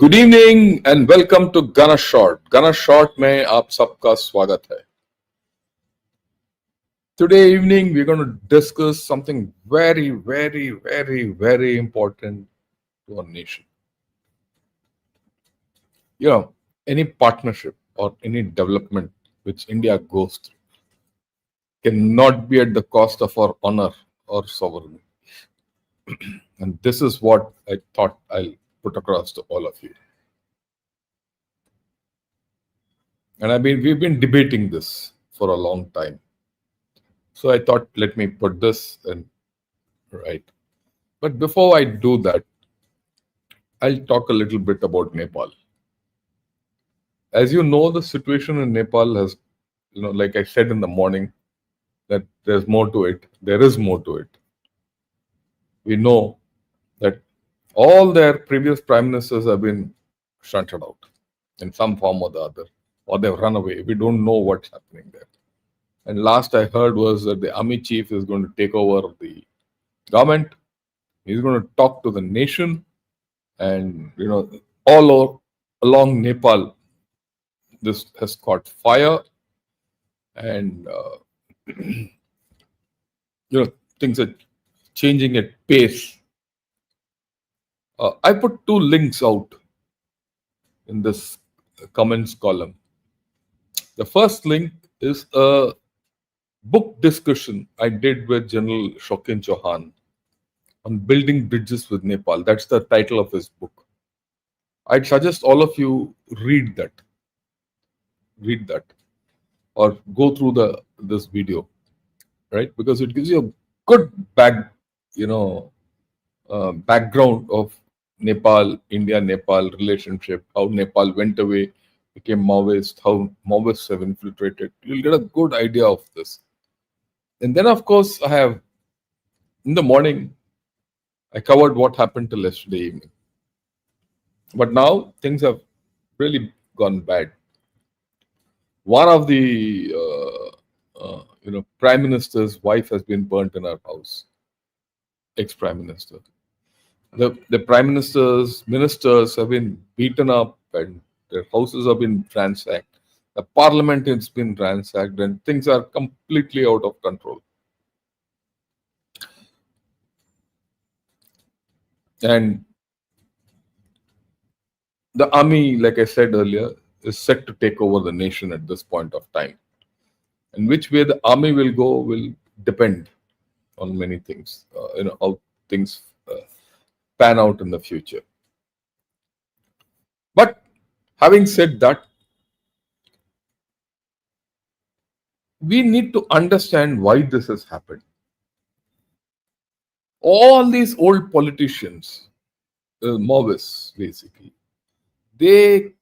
Good evening and welcome to गना short. गना short में आप सबका स्वागत है। Today evening we're going to discuss something very important to our nation. Any partnership or any development which India goes through cannot be at the cost of our honor or sovereignty. And this is what I thought I'll put across to all of you. And we've been debating this for a long time. So I thought, let me put this in right. But before I do that, I'll talk a little bit about Nepal. As you know, the situation in Nepal has, like I said in the morning, that there's more to it. There is more to it. We know that all their previous prime ministers have been shunted out in some form or the other, or they've run away. We don't know what's happening there. And last I heard was that the army chief is going to take over the government. He's going to talk to the nation, and all along Nepal, this has caught fire, and things are changing at pace. I put two links out in this comments column. The first link is a book discussion I did with General Shokin Chauhan on building bridges with Nepal. That's the title of his book. I'd suggest all of you read that, or go through this video, right? Because it gives you a good background of Nepal, India-Nepal relationship, how Nepal went away, became Maoist, how Maoists have infiltrated. You'll get a good idea of this. And then, of course, in the morning, I covered what happened till yesterday evening. But now things have really gone bad. One of the prime minister's wife has been burnt in her house. Ex-prime minister. The prime ministers have been beaten up, and their houses have been ransacked. The parliament has been ransacked, and things are completely out of control. And the army, like I said earlier, is set to take over the nation at this point of time. And which way the army will go will depend on many things, how things pan out in the future. But having said that, we need to understand why this has happened. All these old politicians, Maoists basically, they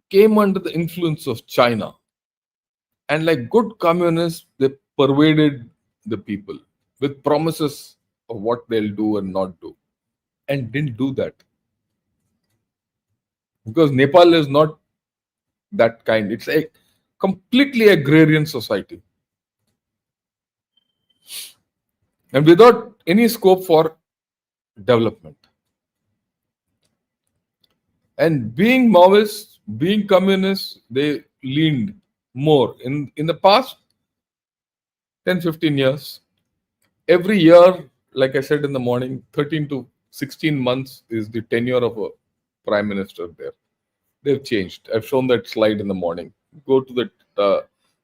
came under the influence of China. And like good communists, they pervaded the people with promises of what they'll do and not do, and didn't do that. Because Nepal is not that kind. It's a completely agrarian society. And without any scope for development. And being Maoists, being communists, they leaned more. In the past 10-15 years, every year, like I said in the morning, 13 to 16 months is the tenure of a prime minister there. They've changed. I've shown that slide in the morning. Go to that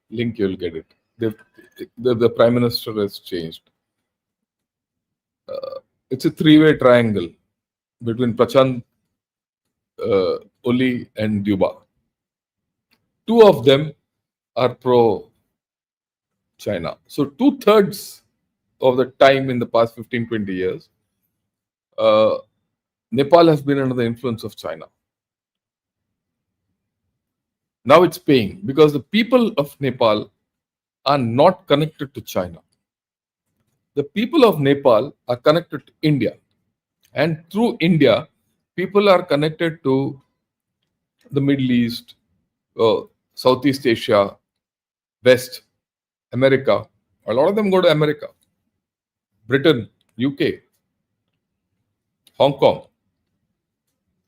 link, you'll get it. The prime minister has changed. It's a three-way triangle between Prachand, Oli, and Duba. Two of them are pro-China. So 2/3 of the time in the past 15-20 years, Nepal has been under the influence of China. Now it's paying because the people of Nepal are not connected to China. The people of Nepal are connected to India. And through India, people are connected to the Middle East, Southeast Asia, West, America. A lot of them go to America, Britain, UK, Hong Kong.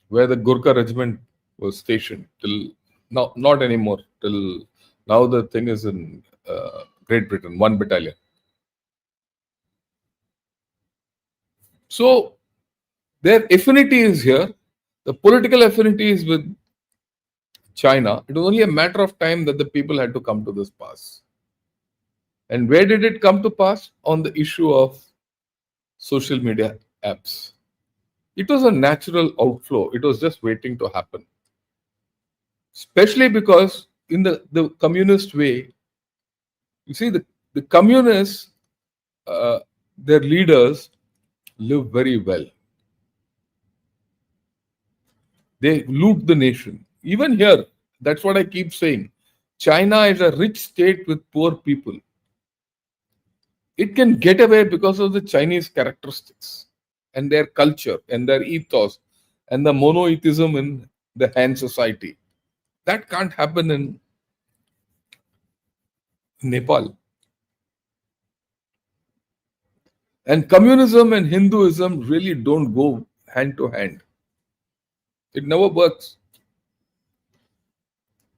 where the Gurkha regiment was stationed till now, not anymore. Till now, the thing is in Great Britain, one battalion. So their affinity is here. The political affinity is with China. It was only a matter of time that the people had to come to this pass. And where did it come to pass? On the issue of social media apps. It was a natural outflow. It was just waiting to happen. Especially because in the communist way, you see, the communists, uh, their leaders live very well. They loot the nation. Even here, that's what I keep saying. China is a rich state with poor people. It can get away because of the Chinese characteristics and their culture and their ethos and the monotheism in the Han society. That can't happen in Nepal. And communism and Hinduism really don't go hand to hand. It never works.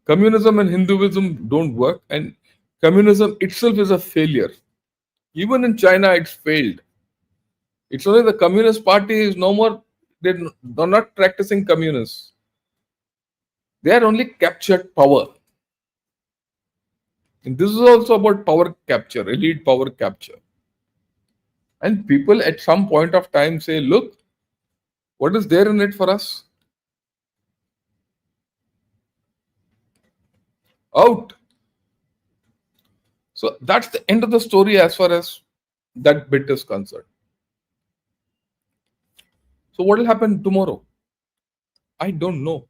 Communism and Hinduism don't work, and communism itself is a failure. Even in China, it's failed. It's only the Communist Party is no more, they're not practicing communists. They are only captured power. And this is also about power capture, elite power capture. And people at some point of time say, look, what is there in it for us? Out. So that's the end of the story as far as that bit is concerned. So what will happen tomorrow? I don't know.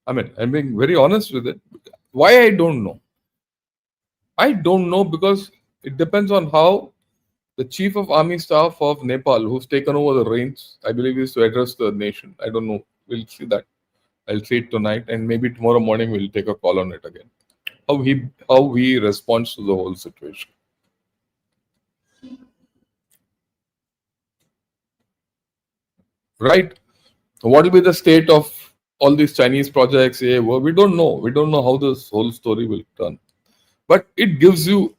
I mean, I'm being very honest with it. Why I don't know? I don't know because it depends on how the chief of army staff of Nepal, who's taken over the reins, I believe is to address the nation. I don't know. We'll see that. I'll see it tonight, and maybe tomorrow morning we'll take a call on it again. How he responds to the whole situation. Right? What will be the state of all these Chinese projects? Well, we don't know. We don't know how this whole story will turn. But it gives you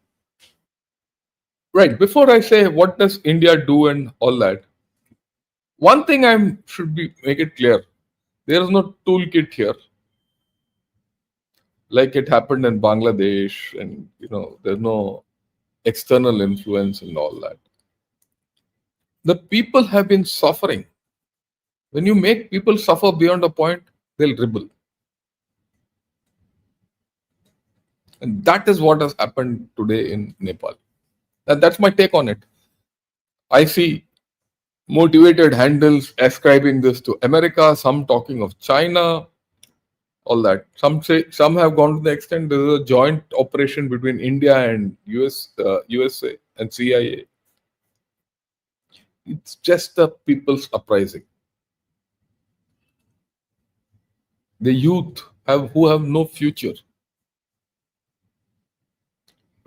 right. Before I say what does India do and all that, one thing I should be make it clear: there is no toolkit here, like it happened in Bangladesh, and there's no external influence and all that. The people have been suffering. When you make people suffer beyond a point, they'll rebel. And that is what has happened today in Nepal. And that's my take on it. I see motivated handles ascribing this to America, some talking of China, all that. Some have gone to the extent there is a joint operation between India and USA and CIA. It's just the people's uprising. The youth who have no future.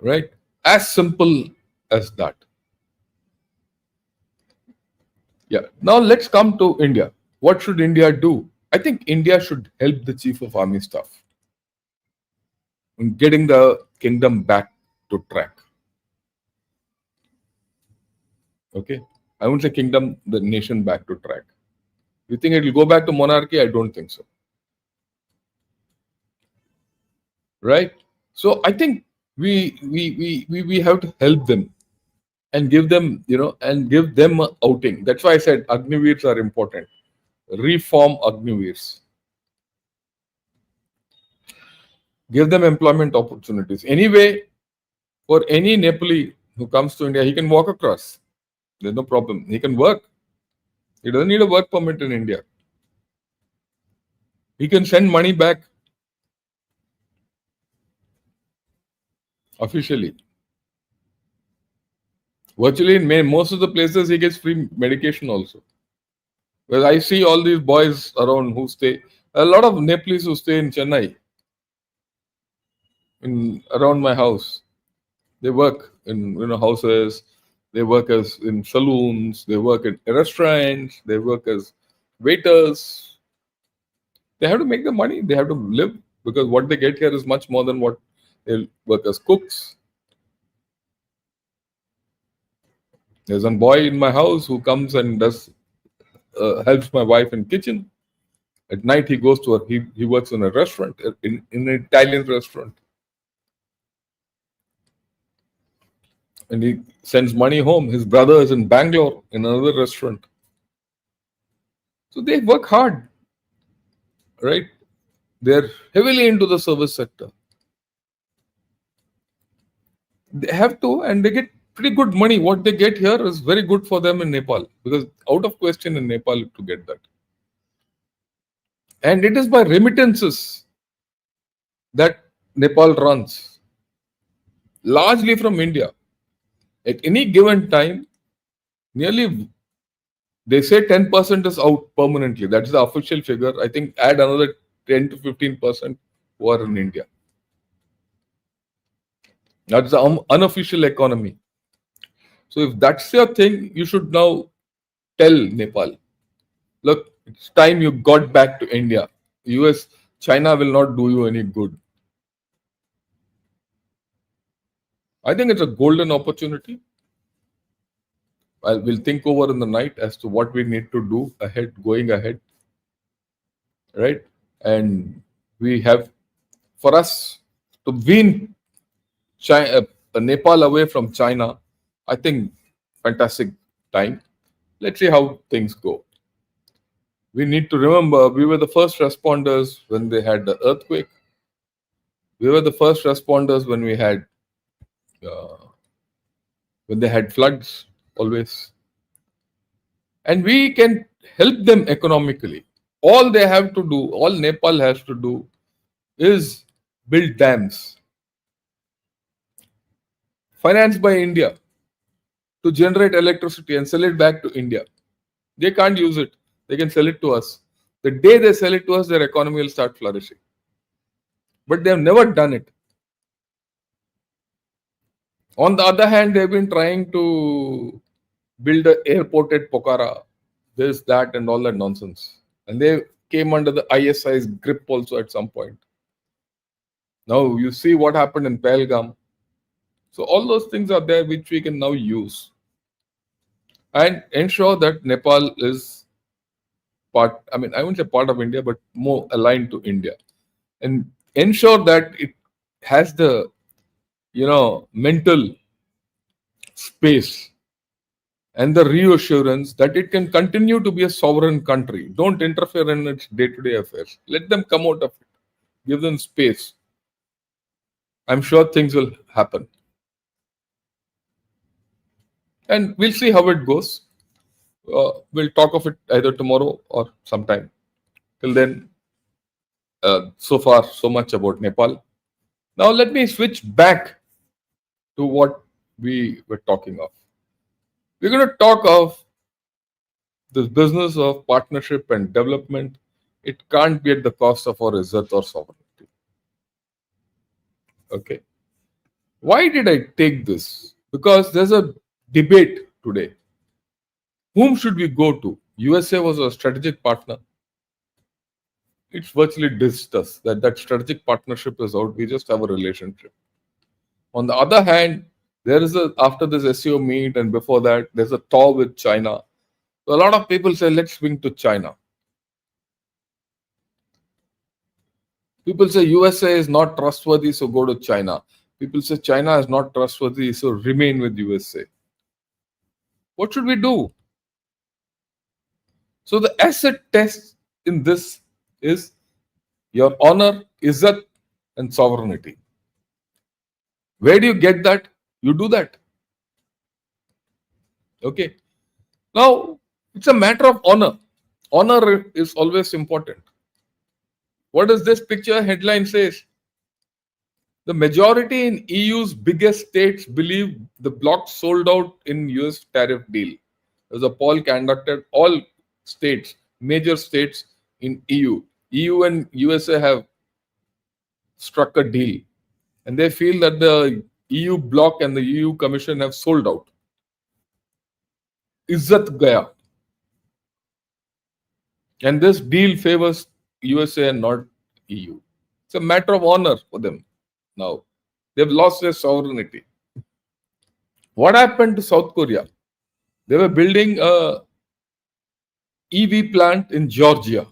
Right? As simple as that. Yeah. Now let's come to India. What should India do? I think India should help the chief of army staff in getting the kingdom back to track. Okay. I won't say kingdom, the nation back to track. You think it will go back to monarchy? I don't think so. Right? So I think we have to help them and give them, an outing. That's why I said Agniveers are important. Reform Agniveers. Give them employment opportunities. Anyway, for any Nepali who comes to India, he can walk across. There's no problem. He can work. He doesn't need a work permit in India. He can send money back officially. Virtually in most of the places, he gets free medication also. Well, I see all these boys around who stay, a lot of Nepalese who stay in Chennai, around my house. They work in houses. They work as in saloons. They work at restaurants. They work as waiters. They have to make the money. They have to live because what they get here is much more than what they'll work as cooks. There's one boy in my house who comes and does helps my wife in kitchen. At night he goes to he works in a restaurant in an Italian restaurant, and he sends money home. His brother is in Bangalore in another restaurant. So they work hard, right? They're heavily into the service sector. They have to, and they get pretty good money. What they get here is very good for them in Nepal because out of question in Nepal to get that. And it is by remittances that Nepal runs, largely from India. At any given time, nearly they say 10% is out permanently. That's the official figure. I think add another 10 to 15% who are in India. That's the unofficial economy. So if that's your thing, you should now tell Nepal, look, it's time you got back to India. US, China will not do you any good. I think it's a golden opportunity. We'll think over in the night as to what we need to do going ahead. Right? And we have, for us to win Nepal away from China, I think fantastic time. Let's see how things go. We need to remember we were the first responders when they had the earthquake. We were the first responders when we had when they had floods always. And we can help them economically. All they have to do, all Nepal has to do is build dams financed by India to generate electricity and sell it back to India. They can't use it. They can sell it to us. The day they sell it to us, their economy will start flourishing. But they have never done it. On the other hand, they've been trying to build an airport at Pokhara, this, that, and all that nonsense. And they came under the ISI's grip also at some point. Now you see what happened in Pahalgam. So all those things are there which we can now use and ensure that Nepal is part, I wouldn't say part of India, but more aligned to India. And ensure that it has the, mental space and the reassurance that it can continue to be a sovereign country. Don't interfere in its day-to-day affairs. Let them come out of it. Give them space. I'm sure things will happen. And we'll see how it goes. We'll talk of it either tomorrow or sometime. Till then, so far, so much about Nepal. Now, let me switch back to what we were talking of. We're going to talk of this business of partnership and development. It can't be at the cost of our Izzat or sovereignty. Okay. Why did I take this? Because there's a debate today. Whom should we go to? USA was a strategic partner. It's virtually dissed us that strategic partnership is out. We just have a relationship. On the other hand, there is after this SEO meet and before that, there's a talk with China. So a lot of people say, let's swing to China. People say USA is not trustworthy, so go to China. People say China is not trustworthy, so remain with USA. What should we do? So the asset test in this is your honor, Izzat, and sovereignty. Where do you get that? You do that. Okay. Now, it's a matter of honor. Honor is always important. What does this picture headline says? The majority in EU's biggest states believe the bloc sold out in US tariff deal. There's a poll conducted, all states, major states in EU. EU and USA have struck a deal. And they feel that the EU bloc and the EU Commission have sold out. Izzat gaya. And this deal favors USA and not EU. It's a matter of honor for them now. They've lost their sovereignty. What happened to South Korea? They were building a EV plant in Georgia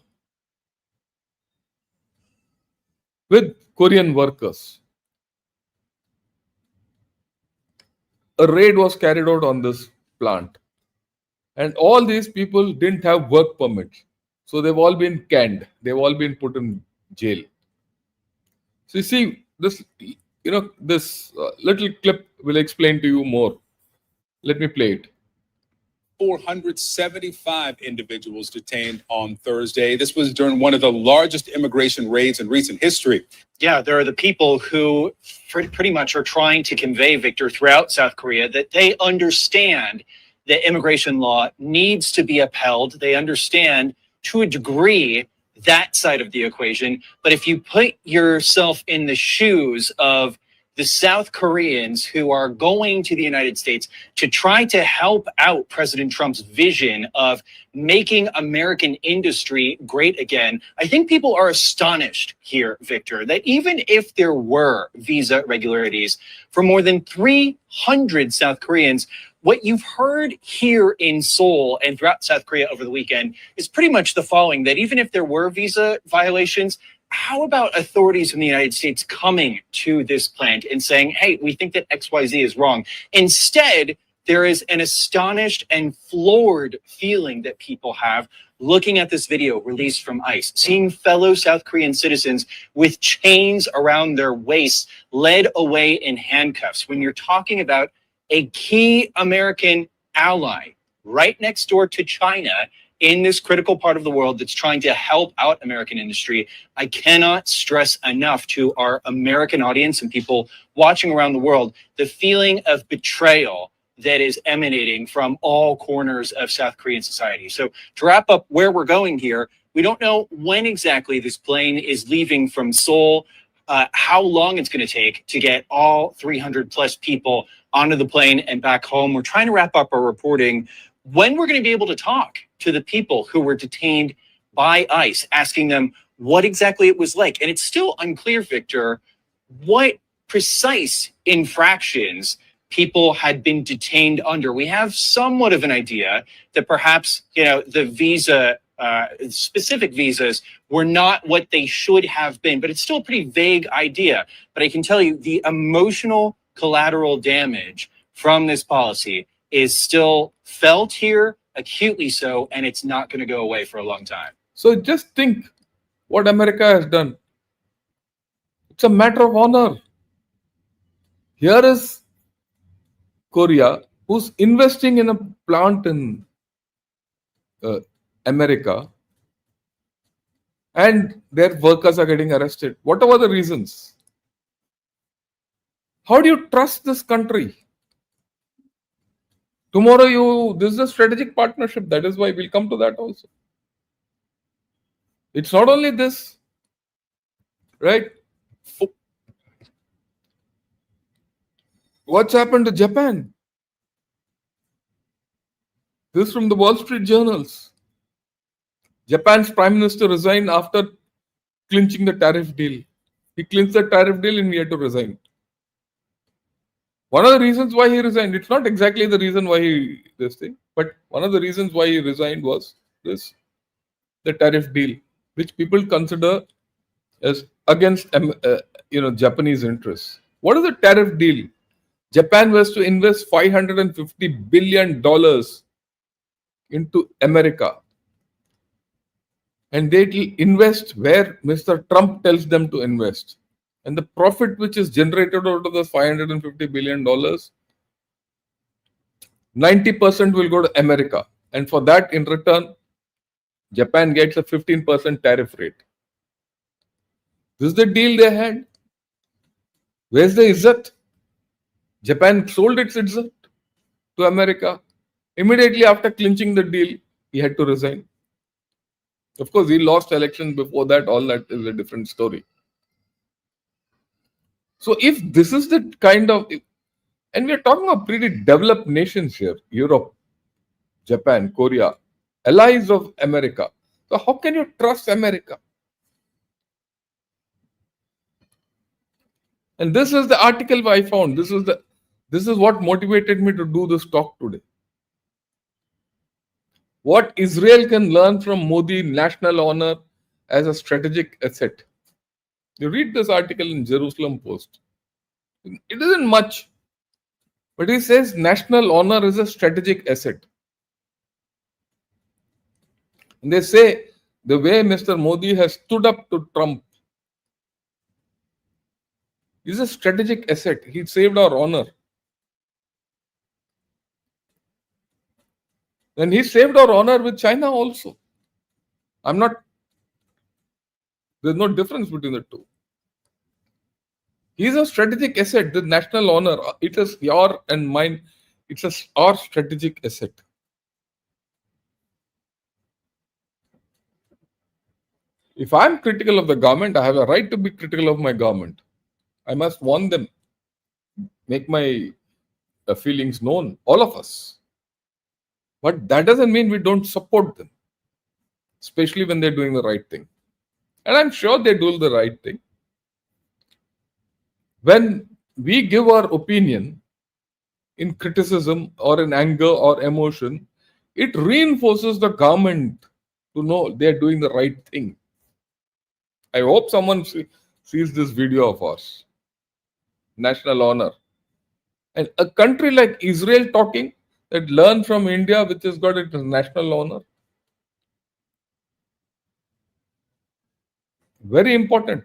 with Korean workers. A raid was carried out on this plant, and all these people didn't have work permits. So they've all been canned. They've all been put in jail. So you see, this little clip will explain to you more. Let me play it. 475 individuals detained on Thursday. This was during one of the largest immigration raids in recent history. Yeah, there are the people who pretty much are trying to convey, Victor, throughout South Korea that they understand that immigration law needs to be upheld. They understand to a degree that side of the equation. But if you put yourself in the shoes of the South Koreans who are going to the United States to try to help out President Trump's vision of making American industry great again, I think people are astonished here, Victor, that even if there were visa irregularities for more than 300 South Koreans, what you've heard here in Seoul and throughout South Korea over the weekend is pretty much the following, that even if there were visa violations, how about authorities in the United States coming to this plant and saying, hey, we think that XYZ is wrong? Instead, there is an astonished and floored feeling that people have looking at this video released from ICE, seeing fellow South Korean citizens with chains around their waists led away in handcuffs. When you're talking about a key American ally right next door to China, in this critical part of the world that's trying to help out American industry, I cannot stress enough to our American audience and people watching around the world the feeling of betrayal that is emanating from all corners of South Korean society. So to wrap up where we're going here, we don't know when exactly this plane is leaving from Seoul, how long it's going to take to get all 300 plus people onto the plane and back home. We're trying to wrap up our reporting when we're going to be able to talk to the people who were detained by ICE, asking them what exactly it was like. And it's still unclear, Victor, what precise infractions people had been detained under. We have somewhat of an idea that perhaps, the visa, specific visas were not what they should have been, but it's still a pretty vague idea. But I can tell you the emotional collateral damage from this policy is still felt here, acutely so, and it's not going to go away for a long time. So just think what America has done. It's a matter of honor. Here is Korea, who's investing in a plant in America, and their workers are getting arrested. Whatever the reasons. How do you trust this country? Tomorrow this is a strategic partnership. That is why we'll come to that also. It's not only this, right? What's happened to Japan? This from the Wall Street journals. Japan's prime minister resigned after clinching the tariff deal. He clinched the tariff deal and he had to resign. One of the reasons why he resigned, it's not exactly the reason why but one of the reasons why he resigned was the tariff deal, which people consider as against Japanese interests. What is the tariff deal? Japan was to invest $550 billion into America. And they will invest where Mr. Trump tells them to invest. And the profit which is generated out of the $550 billion, 90% will go to America. And for that, in return, Japan gets a 15% tariff rate. This is the deal they had. Where's the Izzat? Japan sold its Izzat to America. Immediately after clinching the deal, he had to resign. Of course, he lost elections before that. All that is a different story. So if this is the kind of, and we are talking of pretty developed nations here, Europe, Japan, Korea, allies of America. So how can you trust America? And this is the article I found. This is what motivated me to do this talk today. What Israel can learn from Modi national honor as a strategic asset. You read this article in Jerusalem Post. It isn't much, but he says national honor is a strategic asset. And they say the way Mr. Modi has stood up to Trump is a strategic asset. He saved our honor. And he saved our honor with China also. There's no difference between the two. He's a strategic asset, the national honor. It is your and mine. It's our strategic asset. If I'm critical of the government, I have a right to be critical of my government. I must warn them, make my feelings known, all of us. But that doesn't mean we don't support them, especially when they're doing the right thing. And I'm sure they do the right thing. When we give our opinion in criticism or in anger or emotion, it reinforces the government to know they're doing the right thing. I hope someone sees this video of ours. National honor. And a country like Israel talking that learn from India, which has got its national honor. Very important.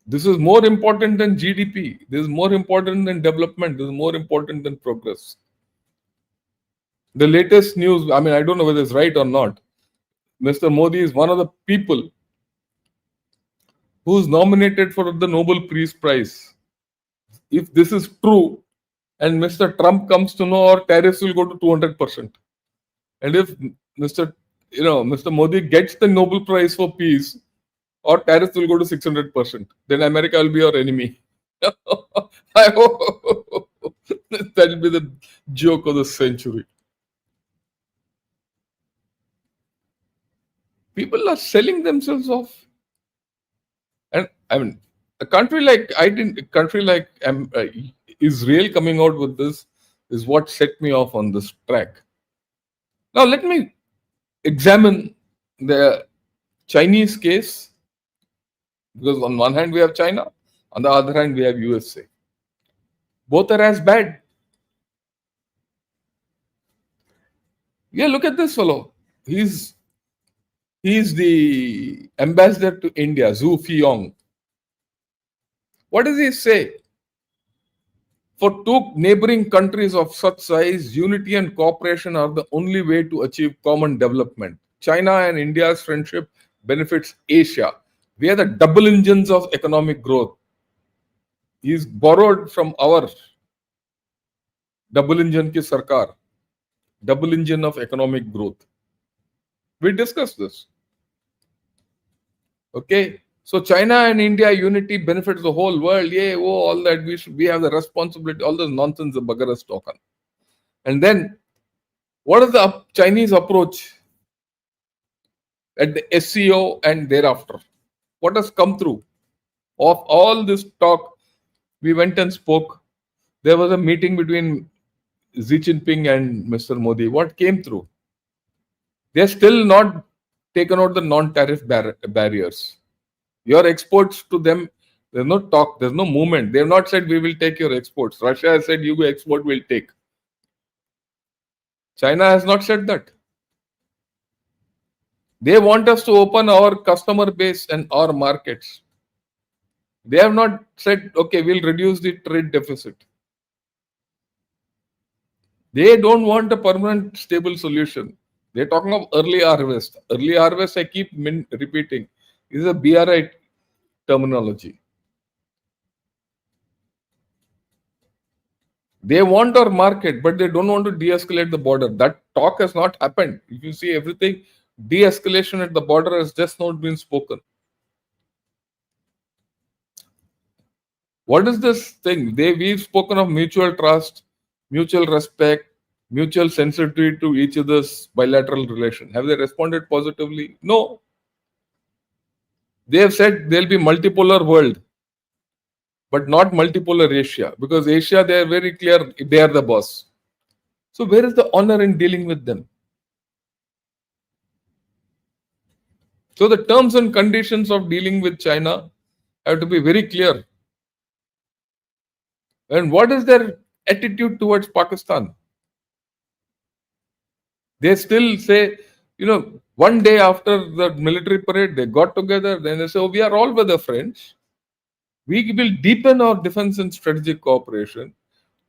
This is more important than GDP. This is more important than development. This is more important than progress. The latest news, I mean, I don't know whether it's right or not. Mr. Modi is one of the people who's nominated for the Nobel Peace Prize. If this is true, and Mr. Trump comes to know, our tariffs will go to 200%. And if Mr. Modi gets the Nobel Prize for Peace, our tariffs will go to 600%. Then America will be our enemy. I hope that will be the joke of the century. People are selling themselves off. And I mean, a country like Israel coming out with this is what set me off on this track. Now let me examine the Chinese case, because on one hand we have China, on the other hand we have USA. Both are as bad. Yeah, look at this fellow. He's the ambassador to India, Zhu Fiyong. What does he say? For two neighboring countries of such size, unity and cooperation are the only way to achieve common development. China and India's friendship benefits Asia. We are the double engines of economic growth. He's borrowed from our double engine ki sarkar, double engine of economic growth. We discussed this. Okay. So China and India unity benefits the whole world. Yeah, all that we have the responsibility, all this nonsense the bugger is talking. And then what is the Chinese approach at the SCO and thereafter? What has come through? Of all this talk, we went and spoke. There was a meeting between Xi Jinping and Mr. Modi. What came through? They're still not taken out the non-tariff barriers. Your exports to them, there's no talk, there's no movement. They've not said we will take your exports. Russia has said you go export, we'll take. China has not said that. They want us to open our customer base and our markets. They have not said, okay, we'll reduce the trade deficit. They don't want a permanent, stable solution. They're talking of early harvest. Early harvest, I keep repeating, is a BRI terminology. They want our market, but they don't want to de-escalate the border. That talk has not happened. If you see everything, de-escalation at the border has just not been spoken. What is this thing? We've spoken of mutual trust, mutual respect, mutual sensitivity to each other's bilateral relation. Have they responded positively? No. They have said there'll be multipolar world, but not multipolar Asia, because Asia, they are very clear, they are the boss. So where is the honor in dealing with them? So the terms and conditions of dealing with China have to be very clear. And what is their attitude towards Pakistan? They still say, one day after the military parade, they got together, then they say, oh, we are all with the French. We will deepen our defense and strategic cooperation.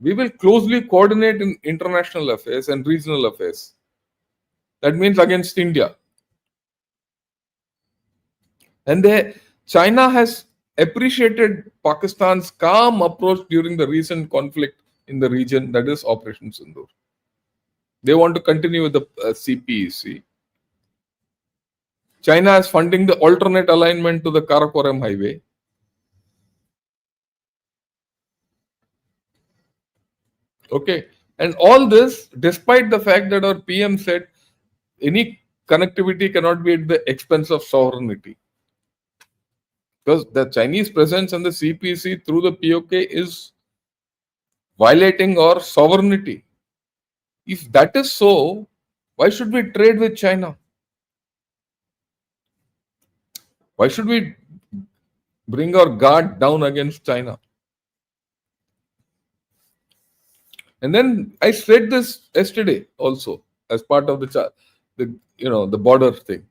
We will closely coordinate in international affairs and regional affairs. That means against India. And China has appreciated Pakistan's calm approach during the recent conflict in the region, that is Operation Sindoor. They want to continue with the CPEC. China is funding the alternate alignment to the Karakoram highway. Okay. And all this, despite the fact that our PM said any connectivity cannot be at the expense of sovereignty. Because the Chinese presence and the CPC through the POK is violating our sovereignty. If that is so, why should we trade with China? Why should we bring our guard down against China? And then I said this yesterday also as part of the border thing.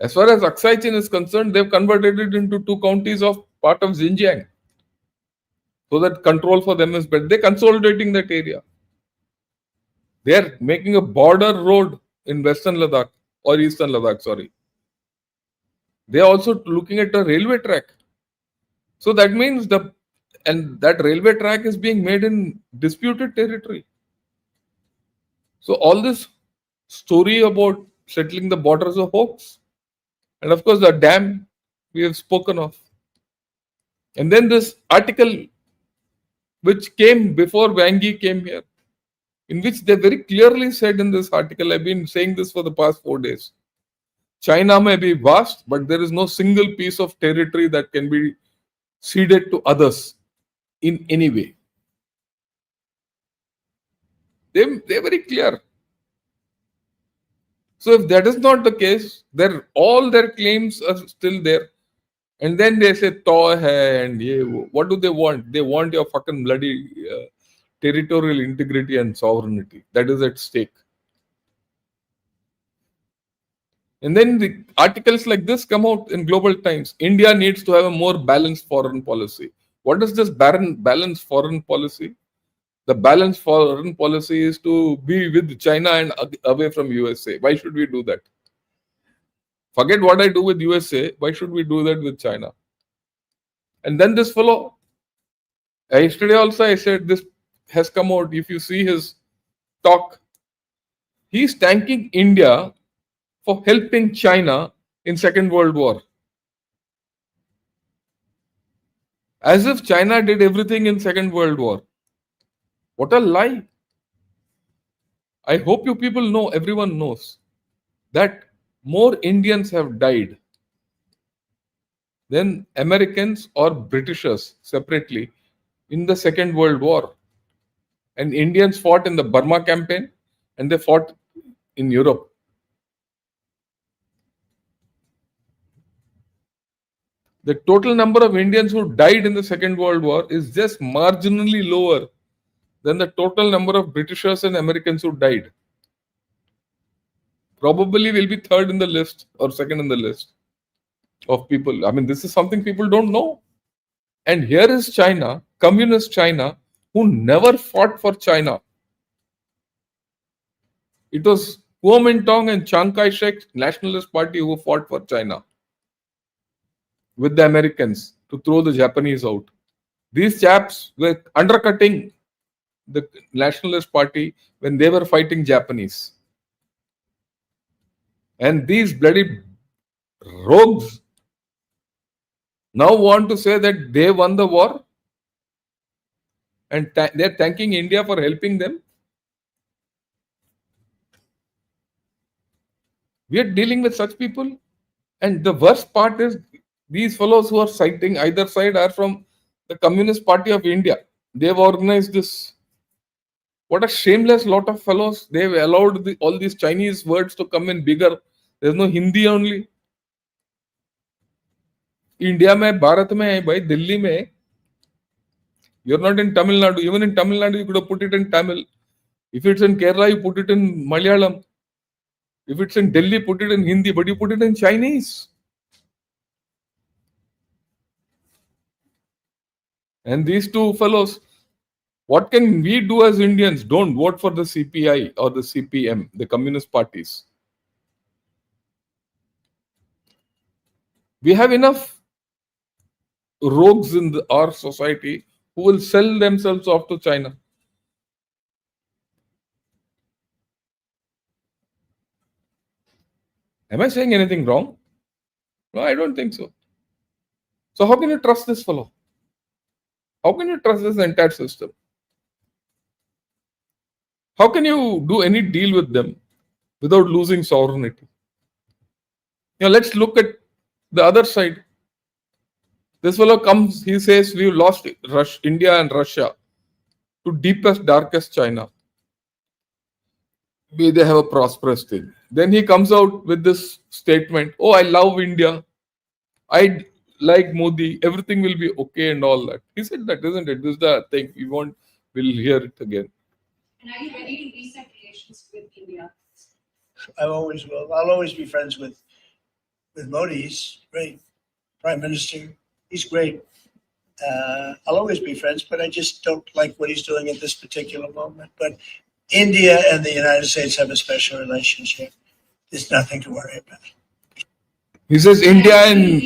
As far as Aksai Chin is concerned, they've converted it into 2 counties of part of Xinjiang. So that control for them is better. They're consolidating that area. They're making a border road in Western Ladakh or Eastern Ladakh, sorry. They're also looking at a railway track. So that means that railway track is being made in disputed territory. So all this story about settling the border is a hoax. And of course, the dam we have spoken of. And then this article which came before Wang Yi came here, in which they very clearly said in this article, I've been saying this for the past 4 days. China may be vast, but there is no single piece of territory that can be ceded to others in any way. They're very clear. So if that is not the case, all their claims are still there. And then they say, toy hai, and what do they want? They want your fucking bloody territorial integrity and sovereignty. That is at stake. And then the articles like this come out in Global Times. India needs to have a more balanced foreign policy. What is this balanced foreign policy? The balanced foreign policy is to be with China and away from USA. Why should we do that? Forget what I do with USA. Why should we do that with China? And then this fellow, yesterday also I said this has come out. If you see his talk, he's thanking India for helping China in Second World War. As if China did everything in Second World War. What a lie. I hope you people know, everyone knows, that more Indians have died than Americans or Britishers separately in the Second World War. And Indians fought in the Burma campaign and they fought in Europe. The total number of Indians who died in the Second World War is just marginally lower than the total number of Britishers and Americans who died. Probably will be third in the list or second in the list of people. I mean, this is something people don't know. And here is China, communist China, who never fought for China. It was Kuomintang and Chiang Kai-shek's Nationalist Party who fought for China with the Americans to throw the Japanese out. These chaps were undercutting the Nationalist Party when they were fighting Japanese. And these bloody rogues now want to say that they won the war and they're thanking India for helping them. We are dealing with such people. And the worst part is these fellows who are citing either side are from the Communist Party of India. They've organized this. What a shameless lot of fellows. They've allowed all these Chinese words to come in bigger. There's no Hindi only. India में, भारत में, भाई दिल्ली में, you're not in Tamil Nadu. Even in Tamil Nadu, you could have put it in Tamil. If it's in Kerala, you put it in Malayalam. If it's in Delhi, put it in Hindi, but you put it in Chinese. And these two fellows, what can we do as Indians? Don't vote for the CPI or the CPM, the communist parties. We have enough rogues in our society who will sell themselves off to China. Am I saying anything wrong? No, I don't think so. So how can you trust this fellow? How can you trust this entire system? How can you do any deal with them without losing sovereignty? Now let's look at the other side. This fellow comes, he says we've lost India and Russia to deepest, darkest China. May they have a prosperous thing. Then he comes out with this statement, oh, I love India. I like Modi. Everything will be okay and all that. He said that, isn't it? This is the thing. We'll hear it again. And are you ready to reset relations with India? I always will. I'll always be friends with Modi. He's great. Prime Minister. He's great. I'll always be friends, but I just don't like what he's doing at this particular moment. But India and the United States have a special relationship. There's nothing to worry about. He says India and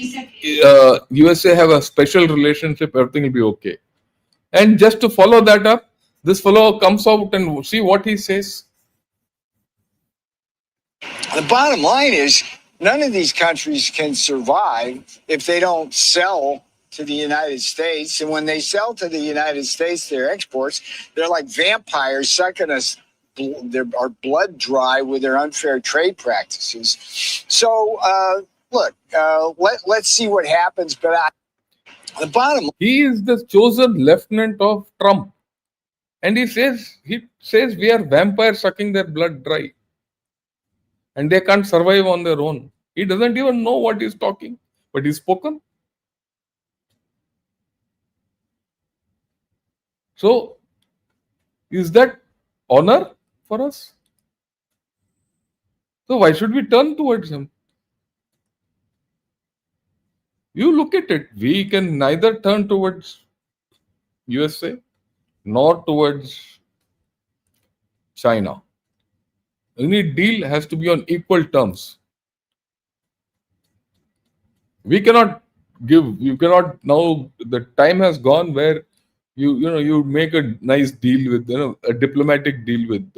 USA have a special relationship. Everything will be okay. And just to follow that up, this fellow comes out and see what he says. The bottom line is none of these countries can survive if they don't sell to the United States. And when they sell to the United States, their exports, they're like vampires sucking our blood dry with their unfair trade practices. So, look, let's see what happens. But the bottom line, he is the chosen lieutenant of Trump. And he says we are vampires sucking their blood dry. And they can't survive on their own. He doesn't even know what he's talking, but he's spoken. So, is that honor for us? So, why should we turn towards him? You look at it, we can neither turn towards USA nor towards China. Any deal has to be on equal terms. We cannot you cannot now, the time has gone where you make a nice deal with, a diplomatic deal with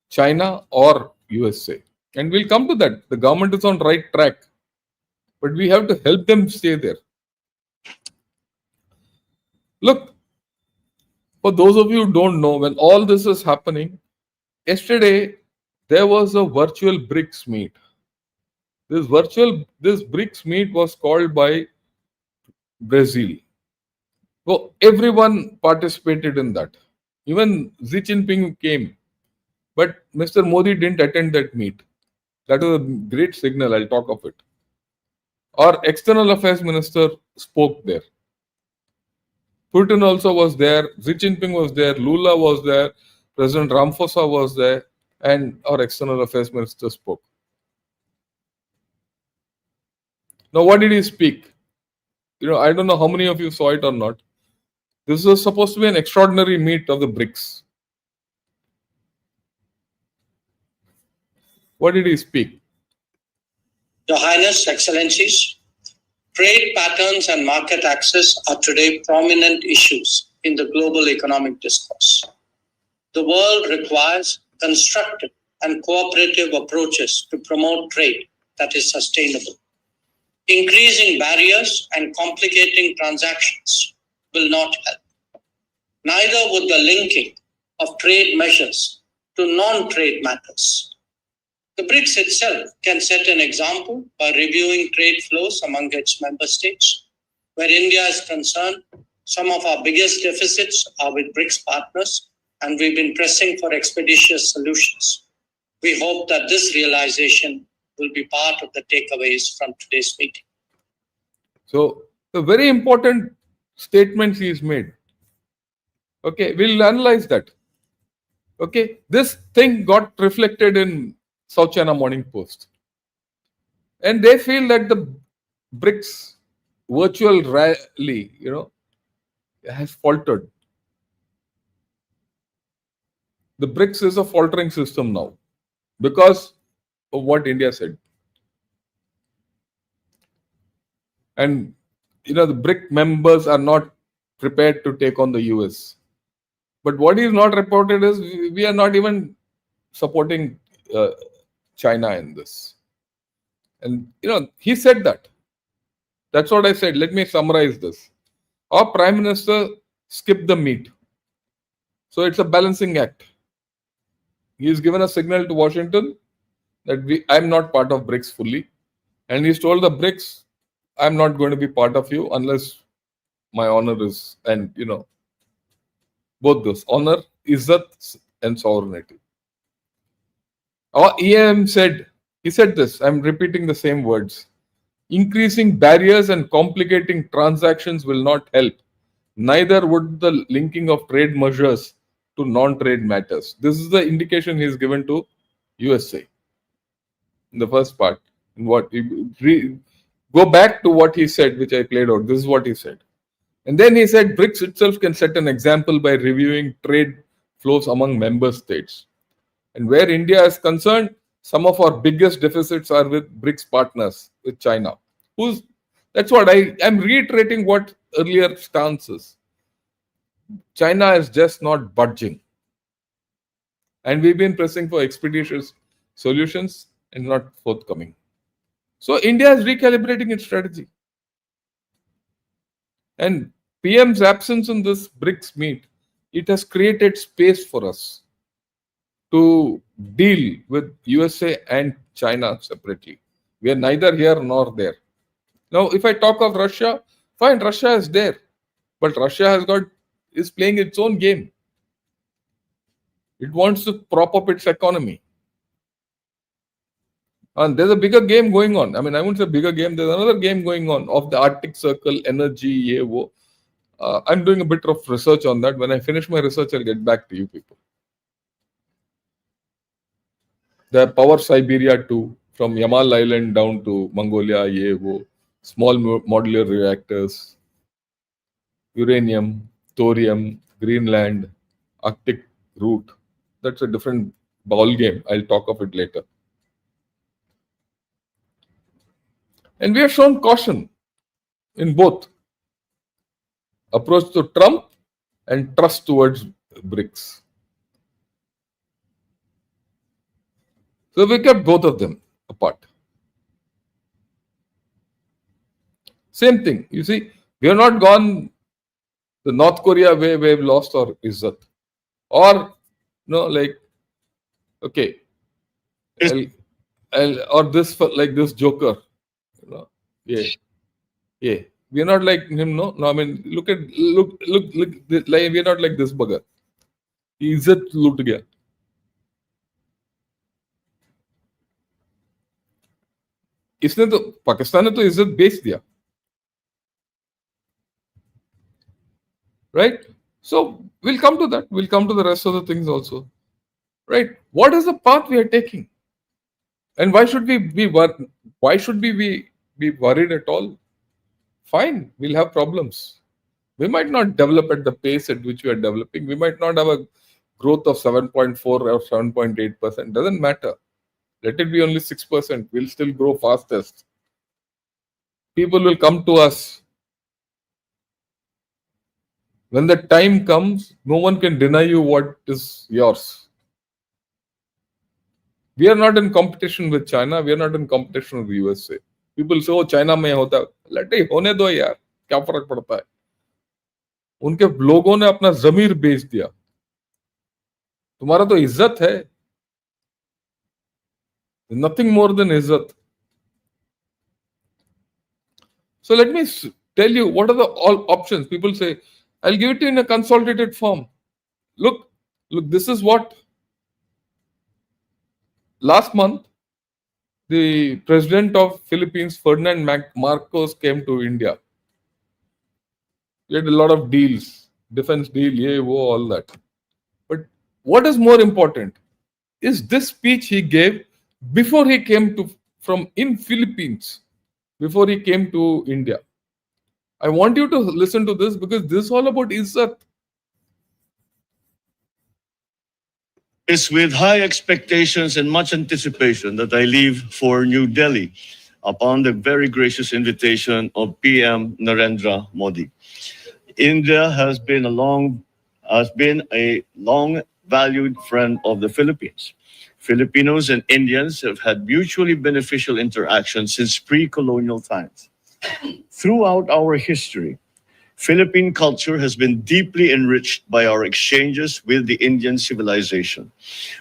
China or USA. And we'll come to that. The government is on right track. But we have to help them stay there. Look, for those of you who don't know, when all this is happening, yesterday there was a virtual BRICS meet. This BRICS meet was called by Brazil. So everyone participated in that. Even Xi Jinping came. But Mr. Modi didn't attend that meet. That was a great signal. I'll talk of it. Our external affairs minister spoke there. Putin also was there. Xi Jinping was there. Lula was there. President Ramaphosa was there. And our external affairs minister spoke. Now, what did he speak? I don't know how many of you saw it or not. This was supposed to be an extraordinary meet of the BRICS. What did he speak? Your Highness, Excellencies, trade patterns and market access are today prominent issues in the global economic discourse. The world requires constructive and cooperative approaches to promote trade that is sustainable. Increasing barriers and complicating transactions will not help. Neither would the linking of trade measures to non-trade matters. The BRICS itself can set an example by reviewing trade flows among its member states. Where India is concerned, some of our biggest deficits are with BRICS partners, and we've been pressing for expeditious solutions. We hope that this realization will be part of the takeaways from today's meeting. So, the very important statements he's made. Okay, we'll analyze that. Okay, this thing got reflected in South China Morning Post. And they feel that the BRICS virtual rally, has faltered. The BRICS is a faltering system now because of what India said. And the BRIC members are not prepared to take on the US. But what is not reported is we are not even supporting China in this. And he said that. That's what I said. Let me summarize this. Our Prime Minister skipped the meat. So it's a balancing act. He's given a signal to Washington that I'm not part of BRICS fully. And he's told the BRICS, I'm not going to be part of you unless my honor is, and both those, honor, Izzat, and sovereignty. Our EM said, he said this, I'm repeating the same words. Increasing barriers and complicating transactions will not help. Neither would the linking of trade measures to non-trade matters. This is the indication he's given to USA in the first part. Go back to what he said, which I played out. This is what he said. And then he said BRICS itself can set an example by reviewing trade flows among member states. And where India is concerned, some of our biggest deficits are with BRICS partners, with China. That's what I'm reiterating what earlier stances. China is just not budging. And we've been pressing for expeditious solutions and not forthcoming. So India is recalibrating its strategy. And PM's absence in this BRICS meet, it has created space for us to deal with USA and China separately. We are neither here nor there. Now, if I talk of Russia, fine, Russia is there. But Russia is playing its own game. It wants to prop up its economy. And there's a bigger game going on. I mean, I won't say bigger game. There's another game going on of the Arctic Circle, energy, I'm doing a bit of research on that. When I finish my research, I'll get back to you people. The Power Siberia 2, from Yamal Island down to Mongolia, small modular reactors, uranium, thorium, Greenland, Arctic route. That's a different ball game. I'll talk of it later. And we have shown caution in both approach to Trump and trust towards BRICS. So we kept both of them apart. Same thing. You see, we have not gone the North Korea way where we've lost our Izzat. Or, okay, or this like this Joker. Yeah. We are not like him, no. I mean, look. Like we are not like this bugger. Izzat लूट गया. इसने तो पाकिस्तान ने तो इज्जत बेच दिया. Right? So we'll come to that. We'll come to the rest of the things also. Right? What is the path we are taking? And why should we be worried? Why should we be worried at all? Fine, we'll have problems. We might not develop at the pace at which we are developing. We might not have a growth of 7.4 or 7.8%. Doesn't matter. Let it be only 6%. We'll still grow fastest. People will come to us. When the time comes, no one can deny you what is yours. We are not in competition with China. We are not in competition with the USA. People say, oh, China में होता. Let it होने दो यार. क्या फर्क पड़ता है? उनके लोगों ने अपना जमीर बेच दिया. तुम्हारा तो इज्जत है. Nothing more than Izzat. So let me tell you what are the all options. People say, I'll give it to you in a consolidated form. Look, this is what last month the president of Philippines, Ferdinand Marcos, came to India. We had a lot of deals, defense deal, all that. But what is more important is this speech he gave before he came to from in Philippines, before he came to India. I want you to listen to this because this is all about Izzat. It's with high expectations and much anticipation that I leave for New Delhi upon the very gracious invitation of PM Narendra Modi. India has been a long valued friend of the Philippines. Filipinos and Indians have had mutually beneficial interactions since pre-colonial times. Throughout our history, Philippine culture has been deeply enriched by our exchanges with the Indian civilization,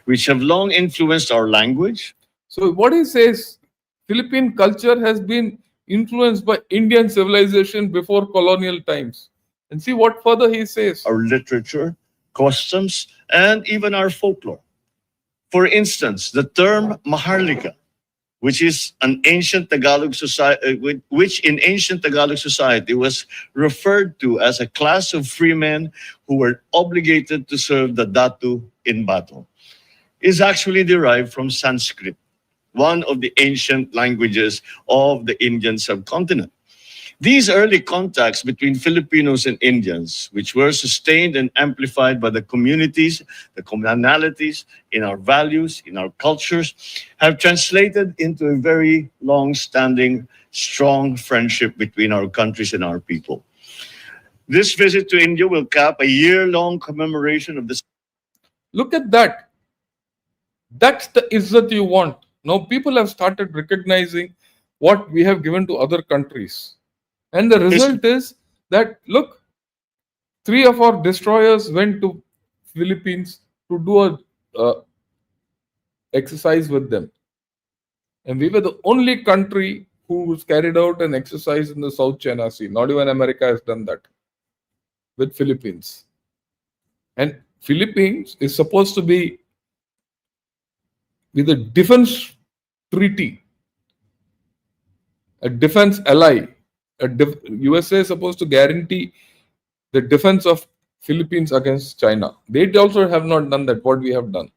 which have long influenced our language. So what he says, Philippine culture has been influenced by Indian civilization before colonial times. And see what further he says. Our literature, customs, and even our folklore. For instance, the term Maharlika, which is an ancient Tagalog society, which in ancient Tagalog society was referred to as a class of free men who were obligated to serve the Datu in battle, is actually derived from Sanskrit, one of the ancient languages of the Indian subcontinent. These early contacts between Filipinos and Indians, which were sustained and amplified by the communities, the commonalities in our values, in our cultures, have translated into a very long-standing, strong friendship between our countries and our people. This visit to India will cap a year-long commemoration of this. Look at that. That's the Izzat you want. Now people have started recognizing what we have given to other countries. And the result is that, look, 3 of our destroyers went to Philippines to do a exercise with them. And we were the only country who carried out an exercise in the South China Sea. Not even America has done that with Philippines. And Philippines is supposed to be with a defense treaty, a defense ally. USA is supposed to guarantee the defense of Philippines against China. They also have not done that, what we have done.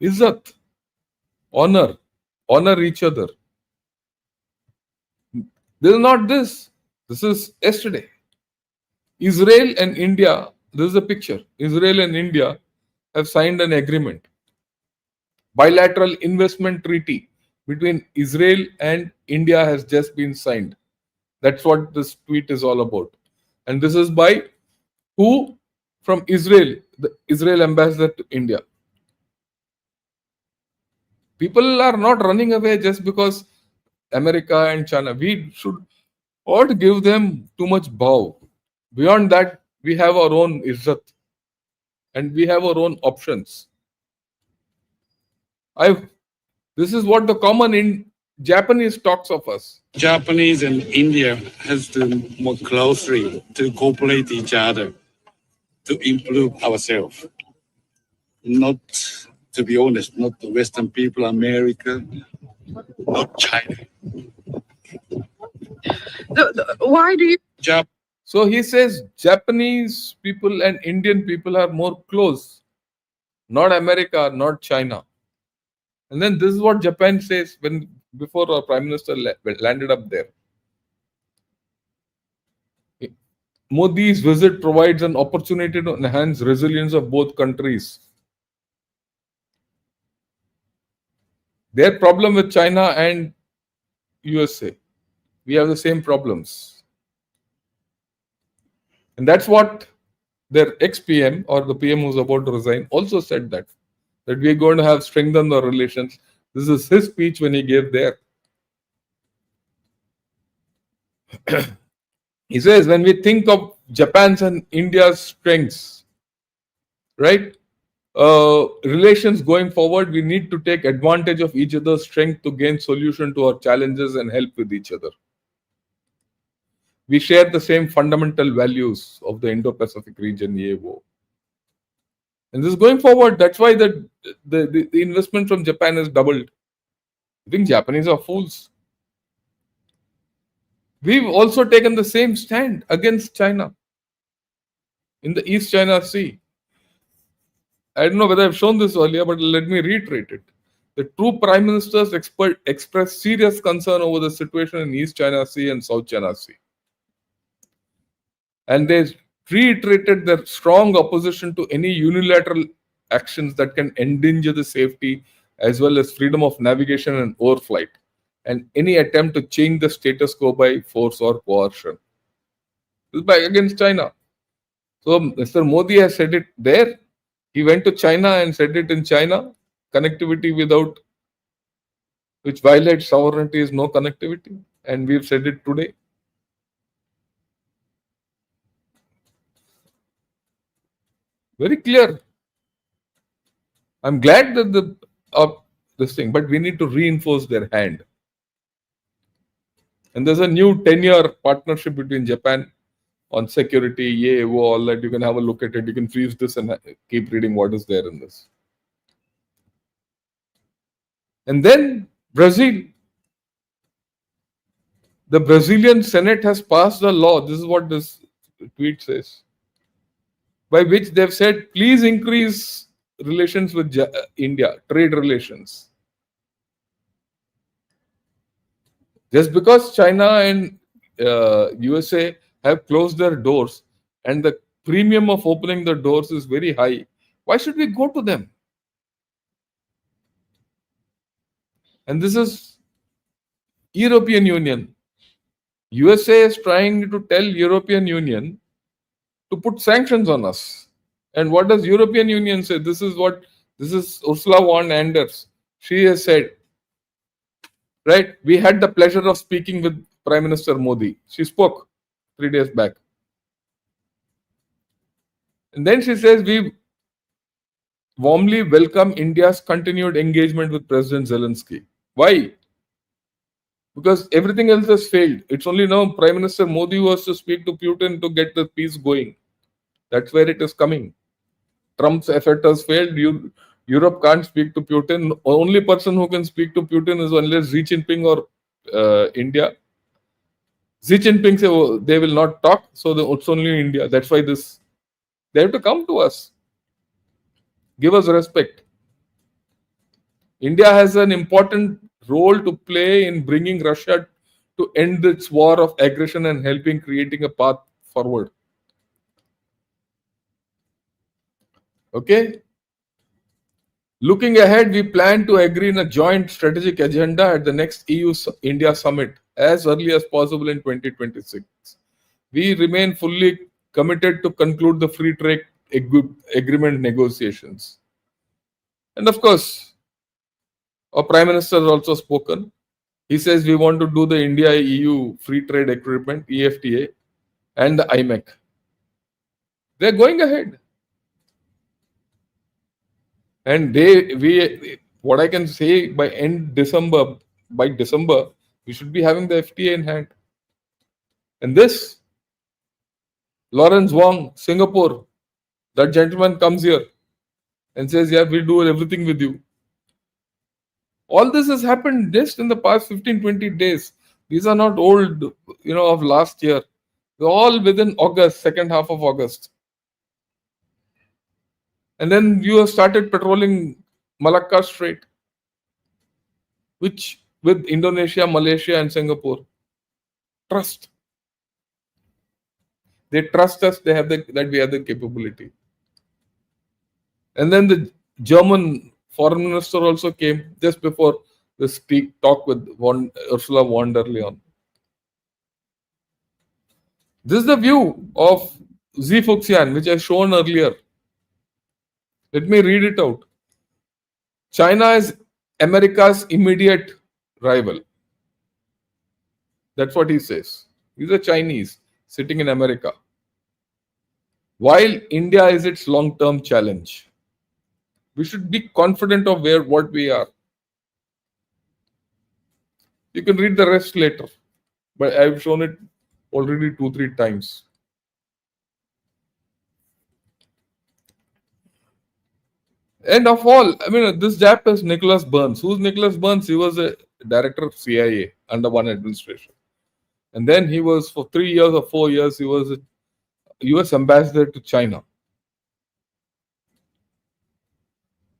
Izzat, honor each other. This is not this. This is yesterday. Israel and India, this is a picture. Israel and India have signed an agreement. Bilateral investment treaty between Israel and India has just been signed. That's what this tweet is all about. And this is by who? From Israel, the Israel ambassador to India. People are not running away just because America and China. We should not give them too much bow. Beyond that, we have our own Izzat and we have our own options. This is what the common in Japanese talks of us. Japanese and India has to work closely to cooperate each other to improve ourselves. Not, to be honest, not the Western people, America, not China. Why do you? So he says Japanese people and Indian people are more close, not America, not China. And then this is what Japan says before our Prime Minister landed up there. Modi's visit provides an opportunity to enhance resilience of both countries. Their problem with China and USA, we have the same problems. And that's what their ex-PM or the PM who's about to resign also said that we are going to have strengthened the relations. This is his speech when he gave there. He says, when we think of Japan's and India's strengths, right? relations going forward, we need to take advantage of each other's strength to gain solution to our challenges and help with each other. We share the same fundamental values of the Indo-Pacific region, EAO. And this is going forward. That's why the investment from Japan has doubled. You think Japanese are fools? We've also taken the same stand against China in the East China Sea. I don't know whether I've shown this earlier, but let me reiterate it. The two prime ministers expressed serious concern over the situation in East China Sea and South China Sea. And they reiterated their strong opposition to any unilateral actions that can endanger the safety as well as freedom of navigation and overflight, and any attempt to change the status quo by force or coercion. This is against China. So Mr. Modi has said it there. He went to China and said it in China. Connectivity without which violates sovereignty is no connectivity. And we've said it today. Very clear. I'm glad that this thing, but we need to reinforce their hand. And there's a new 10-year partnership between Japan on security, EAO, all that. You can have a look at it. You can freeze this and keep reading what is there in this. And then Brazil. The Brazilian Senate has passed a law. This is what this tweet says. By which they've said, please increase relations with India, trade relations. Just because China and USA have closed their doors and the premium of opening the doors is very high, why should we go to them? And this is European Union. USA is trying to tell European Union to put sanctions on us. And what does European Union say? This is Ursula von der Leyen. She has said, right, we had the pleasure of speaking with Prime Minister Modi. She spoke 3 days back. And then she says, we warmly welcome India's continued engagement with President Zelensky. Why? Because everything else has failed. It's only now Prime Minister Modi who has to speak to Putin to get the peace going. That's where it is coming. Trump's effort has failed. Europe can't speak to Putin. The only person who can speak to Putin is unless Xi Jinping or India. Xi Jinping say they will not talk, so it's only India. That's why they have to come to us. Give us respect. India has an important role to play in bringing Russia to end its war of aggression and helping creating a path forward. Okay? Looking ahead, we plan to agree on a joint strategic agenda at the next EU-India summit as early as possible in 2026. We remain fully committed to conclude the free trade agreement negotiations. And of course, our Prime Minister has also spoken. He says we want to do the India-EU free trade agreement, EFTA, and the IMEC. They're going ahead. And what I can say by December, we should be having the FTA in hand. And this, Lawrence Wong, Singapore, that gentleman comes here and says, yeah, we'll do everything with you. All this has happened just in the past 15-20 days. These are not old, of last year. They're all within August, second half of August. And then you have started patrolling Malacca Strait, which with Indonesia, Malaysia, and Singapore. Trust. They trust us. They have that we have the capability. And then the German foreign minister also came just before this talk with Ursula von der Leyen. This is the view of Xi Fuxian, which I shown earlier. Let me read it out. China is America's immediate rival. That's what he says. These are Chinese sitting in America. While India is its long-term challenge. We should be confident of what we are. You can read the rest later, but I've shown it already 2-3 times. And of all, I mean, this Jap is Nicholas Burns. Who's Nicholas Burns? He was a director of CIA under one administration. And then he was, for 3 years or 4 years, he was a US ambassador to China.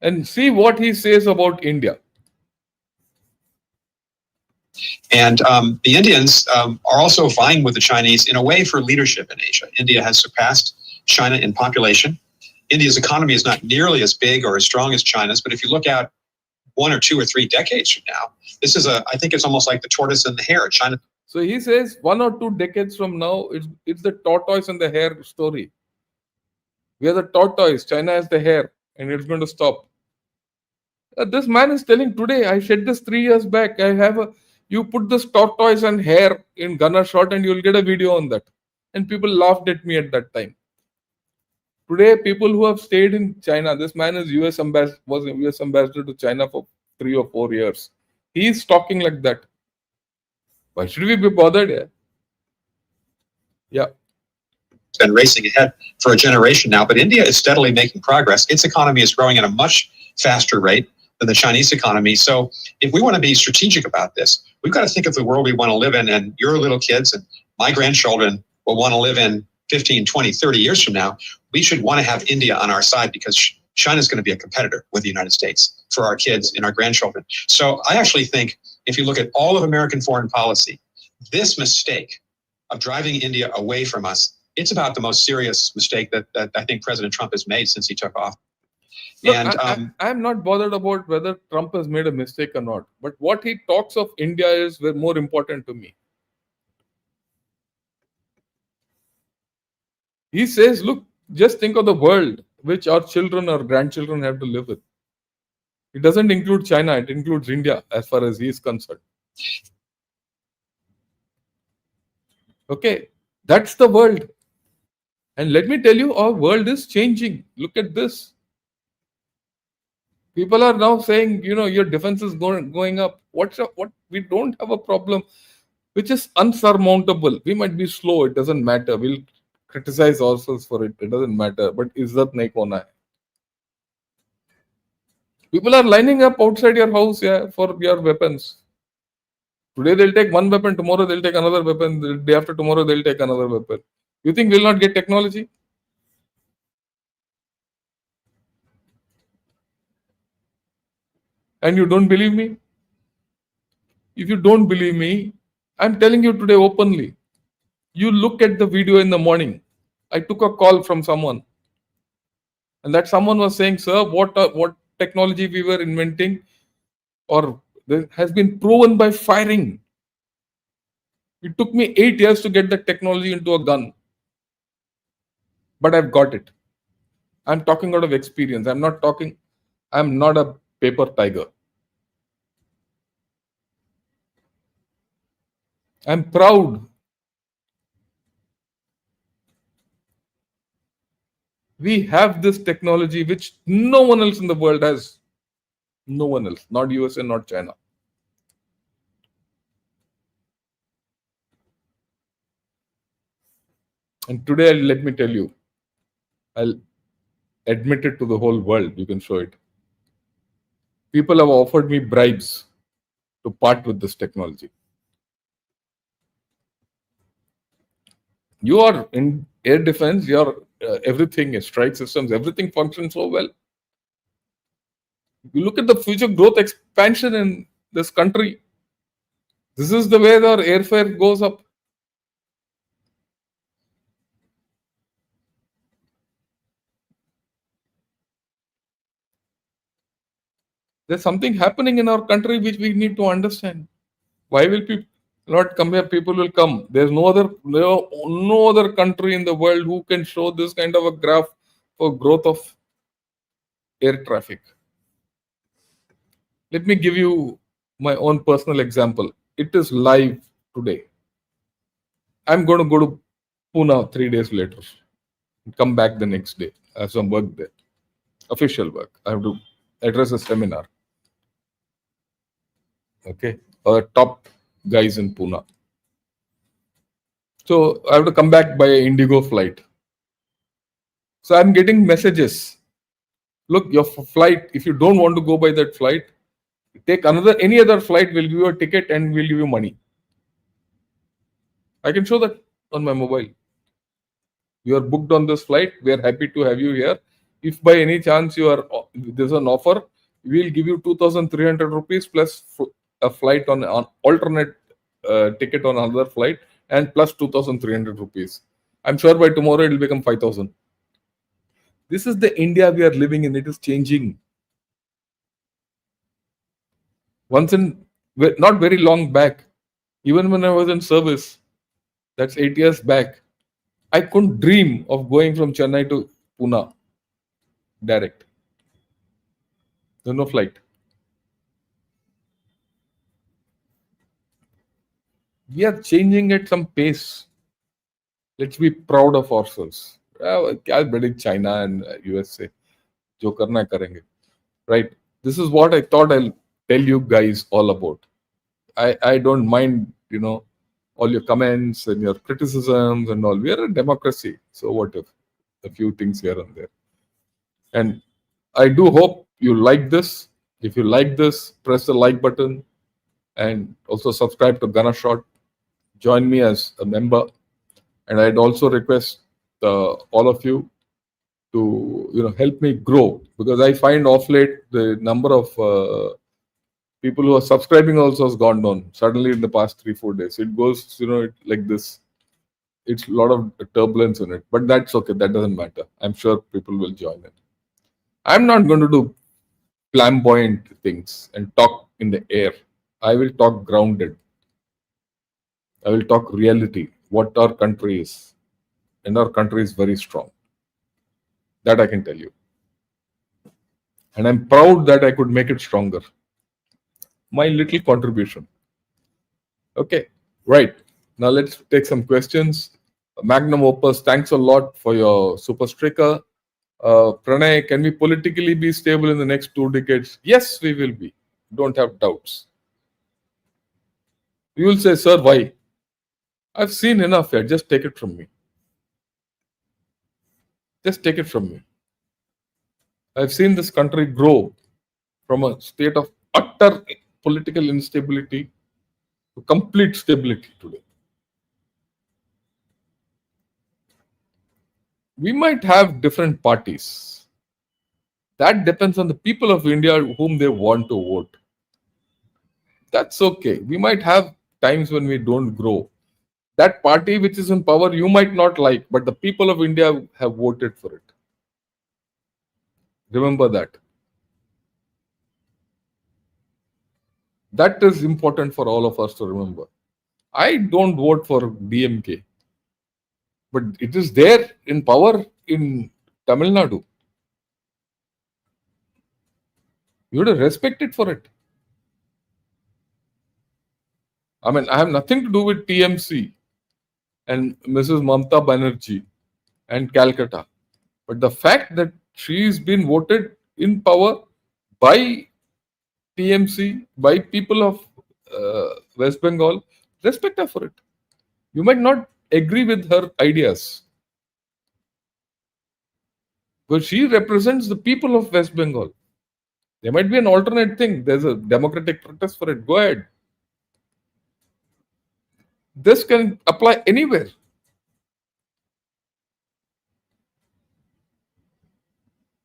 And see what he says about India. And the Indians are also vying with the Chinese in a way for leadership in Asia. India has surpassed China in population. India's economy is not nearly as big or as strong as China's, but if you look out 1 or 2 or 3 decades from now, this is I think it's almost like the tortoise and the hare. China. So he says 1 or 2 decades from now, it's the tortoise and the hare story. We are the tortoise, China is the hare, and it's going to stop. This man is telling today, I said this 3 years back, you put this tortoise and hare in gunner shot and you'll get a video on that. And people laughed at me at that time. Today, people who have stayed in China, this man is was a US ambassador to China for 3 or 4 years. He's talking like that. Why should we be bothered? Yeah. Been racing ahead for a generation now, but India is steadily making progress. Its economy is growing at a much faster rate than the Chinese economy. So if we want to be strategic about this, we've got to think of the world we want to live in, and your little kids and my grandchildren will want to live in 15, 20, 30 years from now. We should want to have India on our side because China is going to be a competitor with the United States for our kids and our grandchildren. So I actually think if you look at all of American foreign policy, this mistake of driving India away from us, it's about the most serious mistake that I think President Trump has made since he took off. Look, And I'm not bothered about whether Trump has made a mistake or not. But what he talks of India is more important to me. He says, look, just think of the world which our children or grandchildren have to live with. It doesn't include China, it includes India as far as he is concerned. Okay, that's the world. And let me tell you, our world is changing. Look at this. People are now saying, your defense is going up. What? We don't have a problem which is unsurmountable. We might be slow, it doesn't matter. We'll criticize ourselves for it. It doesn't matter. But Izzat nahi kona hai. People are lining up outside your house for your weapons. Today they'll take one weapon, tomorrow they'll take another weapon, the day after tomorrow they'll take another weapon. You think we'll not get technology? And you don't believe me? If you don't believe me, I'm telling you today openly. You look at the video in the morning. I took a call from someone. And that someone was saying, sir, what technology we were inventing or has been proven by firing. It took me 8 years to get the technology into a gun. But I've got it. I'm talking out of experience. I'm not a paper tiger. I'm proud. We have this technology which no one else in the world has. No one else, not USA, not China. And today, let me tell you, I'll admit it to the whole world. You can show it. People have offered me bribes to part with this technology. You are in air defense, your everything, strike systems, everything functions so well. You look at the future growth expansion in this country. This is the way our airfare goes up. There's something happening in our country which we need to understand. Why will people not come here? People will come. There's no other country in the world who can show this kind of a graph for growth of air traffic. Let me give you my own personal example. It is live today. I'm going to go to Pune 3 days later and come back the next day. I have some work there. official work. I have to address a seminar. Okay, top guys in Pune. So I have to come back by an Indigo flight. So I'm getting messages. Look, your flight, if you don't want to go by that flight, take any other flight, we'll give you a ticket and we'll give you money. I can show that on my mobile. You are booked on this flight. We are happy to have you here. If by any chance there's an offer, we'll give you 2,300 rupees plus a flight on alternate ticket on another flight and plus 2,300 rupees. I'm sure by tomorrow it will become 5,000. This is the India we are living in. It is changing. Not very long back, even when I was in service, that's 8 years back, I couldn't dream of going from Chennai to Pune direct. There's no flight. We are changing at some pace. Let's be proud of ourselves. क्या बड़ी China and USA जो करना करेंगे, right? This is what I thought I'll tell you guys all about. I don't mind, all your comments and your criticisms and all. We are a democracy, so what if a few things here and there. And I do hope you like this. If you like this, press the like button and also subscribe to Gana Shot. Join me as a member. And I'd also request all of you to help me grow, because I find off late the number of people who are subscribing also has gone down suddenly in the past 3-4 days. It goes like this. It's a lot of turbulence in it, but that's okay. That doesn't matter. I'm sure people will join it. I'm not going to do flamboyant things and talk in the air. I will talk grounded. I will talk reality, what our country is. And our country is very strong. That I can tell you. And I'm proud that I could make it stronger. My little contribution. Okay, right. Now let's take some questions. Magnum Opus, thanks a lot for your super sticker. Pranay, can we politically be stable in the next 2 decades? Yes, we will be. Don't have doubts. You will say, sir, why? I've seen enough here. Just take it from me. Just take it from me. I've seen this country grow from a state of utter political instability to complete stability today. We might have different parties. That depends on the people of India whom they want to vote. That's okay. We might have times when we don't grow. That party which is in power you might not like, but the people of India have voted for it. Remember that. That is important for all of us to remember. I don't vote for DMK, but it is there in power in Tamil Nadu. You have to respect it for it. I mean, I have nothing to do with TMC and Mrs. Mamta Banerjee and Calcutta. But the fact that she's been voted in power by TMC, by people of West Bengal, respect her for it. You might not agree with her ideas, but she represents the people of West Bengal. There might be an alternate thing. There's a democratic protest for it. Go ahead. This can apply anywhere.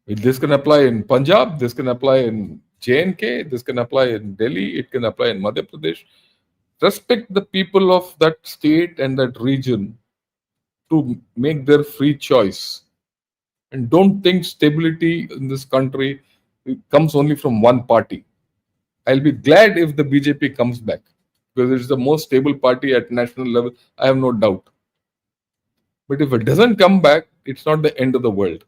This can apply in Punjab, this can apply in J&K, this can apply in Delhi, it can apply in Madhya Pradesh. Respect the people of that state and that region to make their free choice. And don't think stability in this country comes only from one party. I'll be glad if the BJP comes back, because it's the most stable party at national level. I have no doubt. But if it doesn't come back, it's not the end of the world.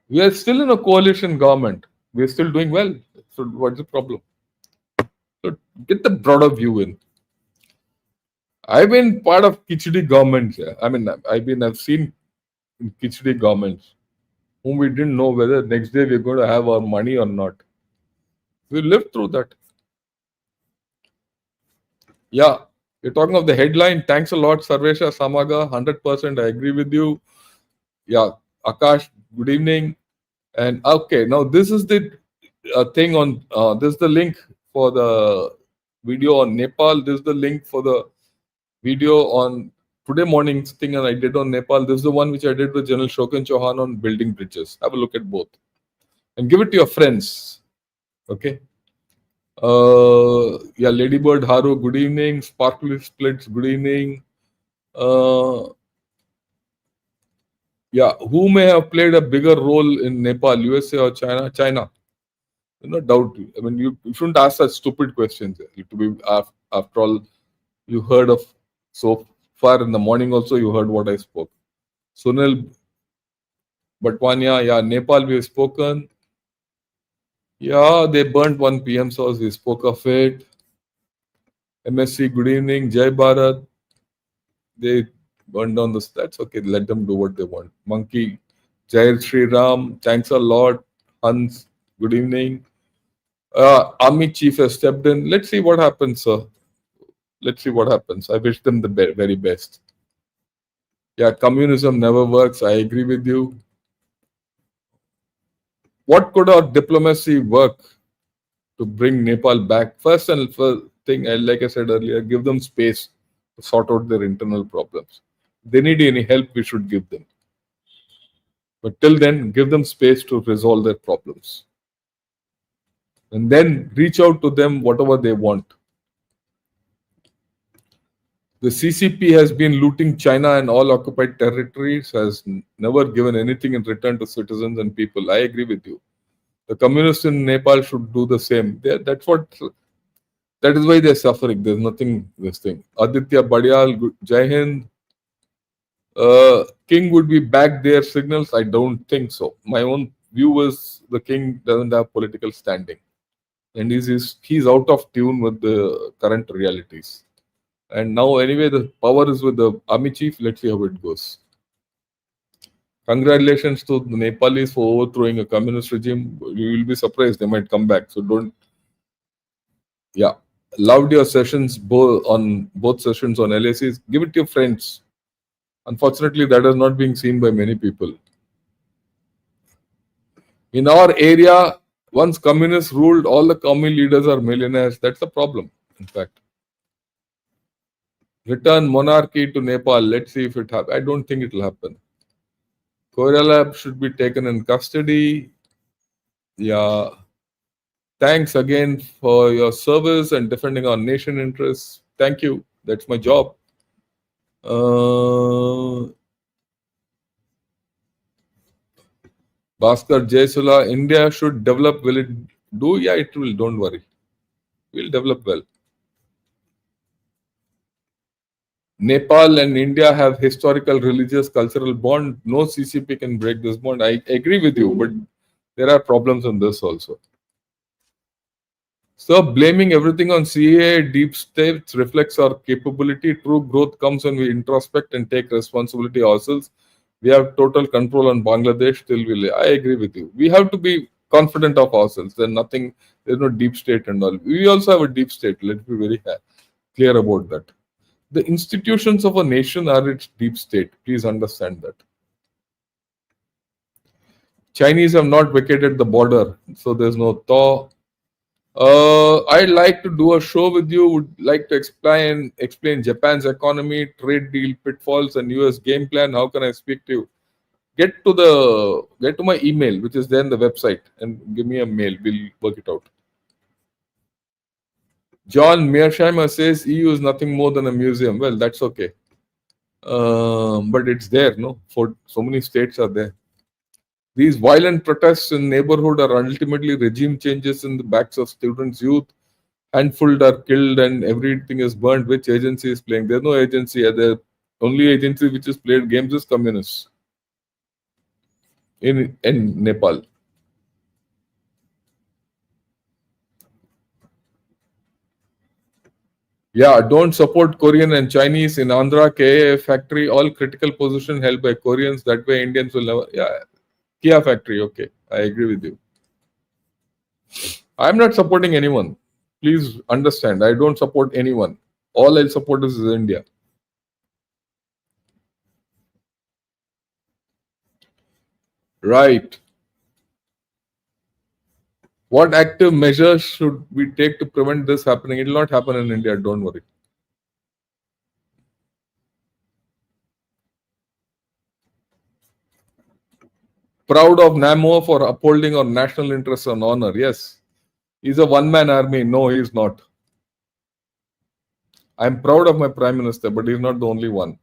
We are still in a coalition government. We are still doing well. So what's the problem? So get the broader view in. I've been part of Kichdi governments. I mean, I've seen in Khichdi governments, whom we didn't know whether next day we're going to have our money or not. We lived through that. Yeah, you're talking of the headline. Thanks a lot, Sarvesha Samaga. 100%, I agree with you. Yeah, Akash, good evening. And okay, now this is the thing on. This is the link for the video on Nepal. This is the link for the video on today morning's thing, and I did on Nepal. This is the one which I did with General Shokan Chauhan on building bridges. Have a look at both, and give it to your friends. Okay. Yeah, Ladybird Haru, good evening. Sparkly Splits, good evening. Yeah, who may have played a bigger role in Nepal, USA or China? China. No doubt. I mean, you shouldn't ask such stupid questions. To be after all, you heard of so far in the morning. Also, you heard what I spoke. Sunil Batwania, yeah, Nepal we have spoken. Yeah, they burnt one PM source. We spoke of it. MSC, good evening. Jai Bharat. They burned down the. That's okay. Let them do what they want. Monkey, Jai Sri Ram. Thanks a lot. Hans, good evening. Army chief has stepped in. Let's see what happens, sir. Let's see what happens. I wish them the very best. Yeah, communism never works. I agree with you. What could our diplomacy work to bring Nepal back? First and first thing, like I said earlier, give them space to sort out their internal problems. If they need any help, we should give them. But till then, give them space to resolve their problems. And then reach out to them whatever they want. The CCP has been looting China and all occupied territories, has never given anything in return to citizens and people. I agree with you. The communists in Nepal should do the same. That is why they're suffering. There's nothing, this thing. Aditya Badial, Jai Hind. King would be back there signals. I don't think so. My own view is the king doesn't have political standing. And he's out of tune with the current realities. And now, anyway, the power is with the army chief. Let's see how it goes. Congratulations to the Nepalis for overthrowing a communist regime. You will be surprised. They might come back. So don't. Yeah. Loved your sessions, both sessions on LACs. Give it to your friends. Unfortunately, that is not being seen by many people. In our area, once communists ruled, all the commie leaders are millionaires. That's the problem, in fact. Return monarchy to Nepal. Let's see if it happens. I don't think it will happen. Koirala should be taken in custody. Yeah. Thanks again for your service and defending our nation interests. Thank you. That's my job. Bhaskar Jaisula, India should develop. Will it do? Yeah, it will. Don't worry. We'll develop well. Nepal and India have historical, religious, cultural bond. No CCP can break this bond. I agree with you, but there are problems on this also. So blaming everything on CA, deep states reflects our capability. True growth comes when we introspect and take responsibility ourselves. We have total control on Bangladesh till we live. I agree with you. We have to be confident of ourselves. There's no deep state and all. We also have a deep state. Let's be very clear about that. The institutions of a nation are its deep state. Please understand that. Chinese have not vacated the border, so there's no thaw. I'd like to do a show with you. Would like to explain Japan's economy, trade deal pitfalls, and US game plan. How can I speak to you? Get to my email, which is there in the website, and give me a mail. We'll work it out. John Mearsheimer says EU is nothing more than a museum. Well, that's okay. But it's there, no? For so many states are there. These violent protests in neighborhood are ultimately regime changes in the backs of students' youth. Handful are killed and everything is burned. Which agency is playing? There's no agency. The only agency which has played games is communists in Nepal. Yeah, don't support Korean and Chinese in Andhra KA factory. All critical position held by Koreans. That way, Indians will never. Yeah, Kia factory. Okay, I agree with you. I'm not supporting anyone. Please understand. I don't support anyone. All I support is India. Right. What active measures should we take to prevent this happening? It will not happen in India. Don't worry. Proud of Namo for upholding our national interests and honor. Yes. He's a one-man army. No, he's not. I'm proud of my Prime Minister, but he's not the only one.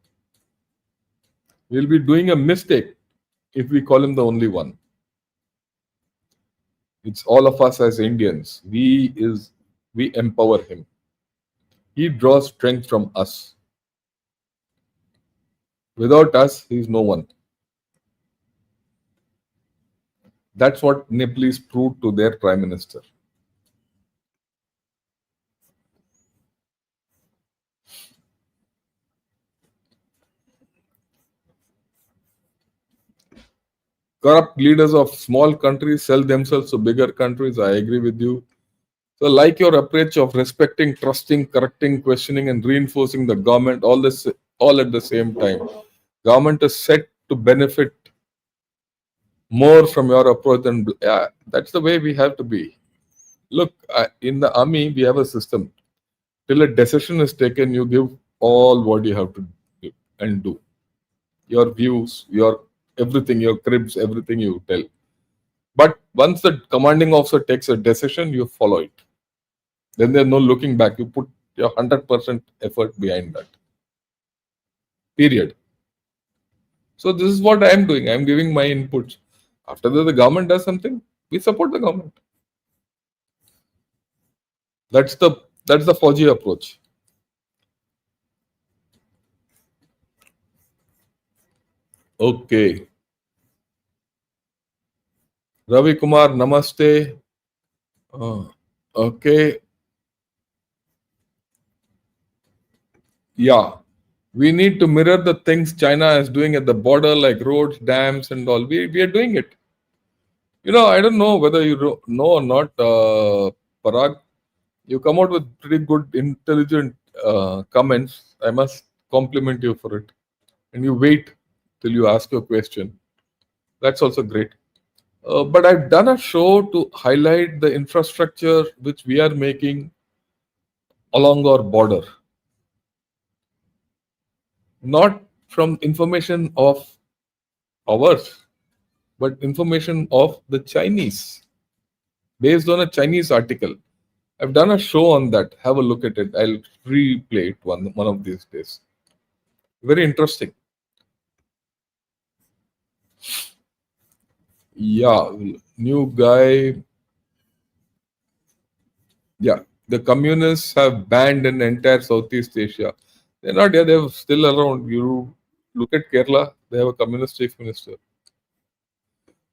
We'll be doing a mistake if we call him the only one. It's all of us as Indians. We empower him. He draws strength from us. Without us, he's no one. That's what Nepalese proved to their Prime Minister. Corrupt leaders of small countries sell themselves to bigger countries. I agree with you. So, like your approach of respecting, trusting, correcting, questioning, and reinforcing the government, all at the same time. Government is set to benefit more from your approach than that's the way we have to be. Look, in the army, we have a system. Till a decision is taken, you give all what you have to give and do. Your views, your everything, your cribs, everything you tell. But once the commanding officer takes a decision, you follow it. Then there's no looking back. You put your 100% effort behind that. Period. So this is what I am doing. I am giving my inputs. After that, the government does something, we support the government. That's the Fauji approach. Okay. Ravi Kumar, namaste. Okay. Yeah. We need to mirror the things China is doing at the border, like roads, dams, and all. We are doing it. I don't know whether you know or not, Parag. You come out with pretty good, intelligent comments. I must compliment you for it. And you wait till you ask your question. That's also great. But I've done a show to highlight the infrastructure which we are making along our border. Not from information of ours, but information of the Chinese, based on a Chinese article. I've done a show on that. Have a look at it. I'll replay it one of these days. Very interesting. Yeah, new guy. Yeah, the communists have banned in entire Southeast Asia. They're not here, they're still around. You look at Kerala, they have a communist chief minister.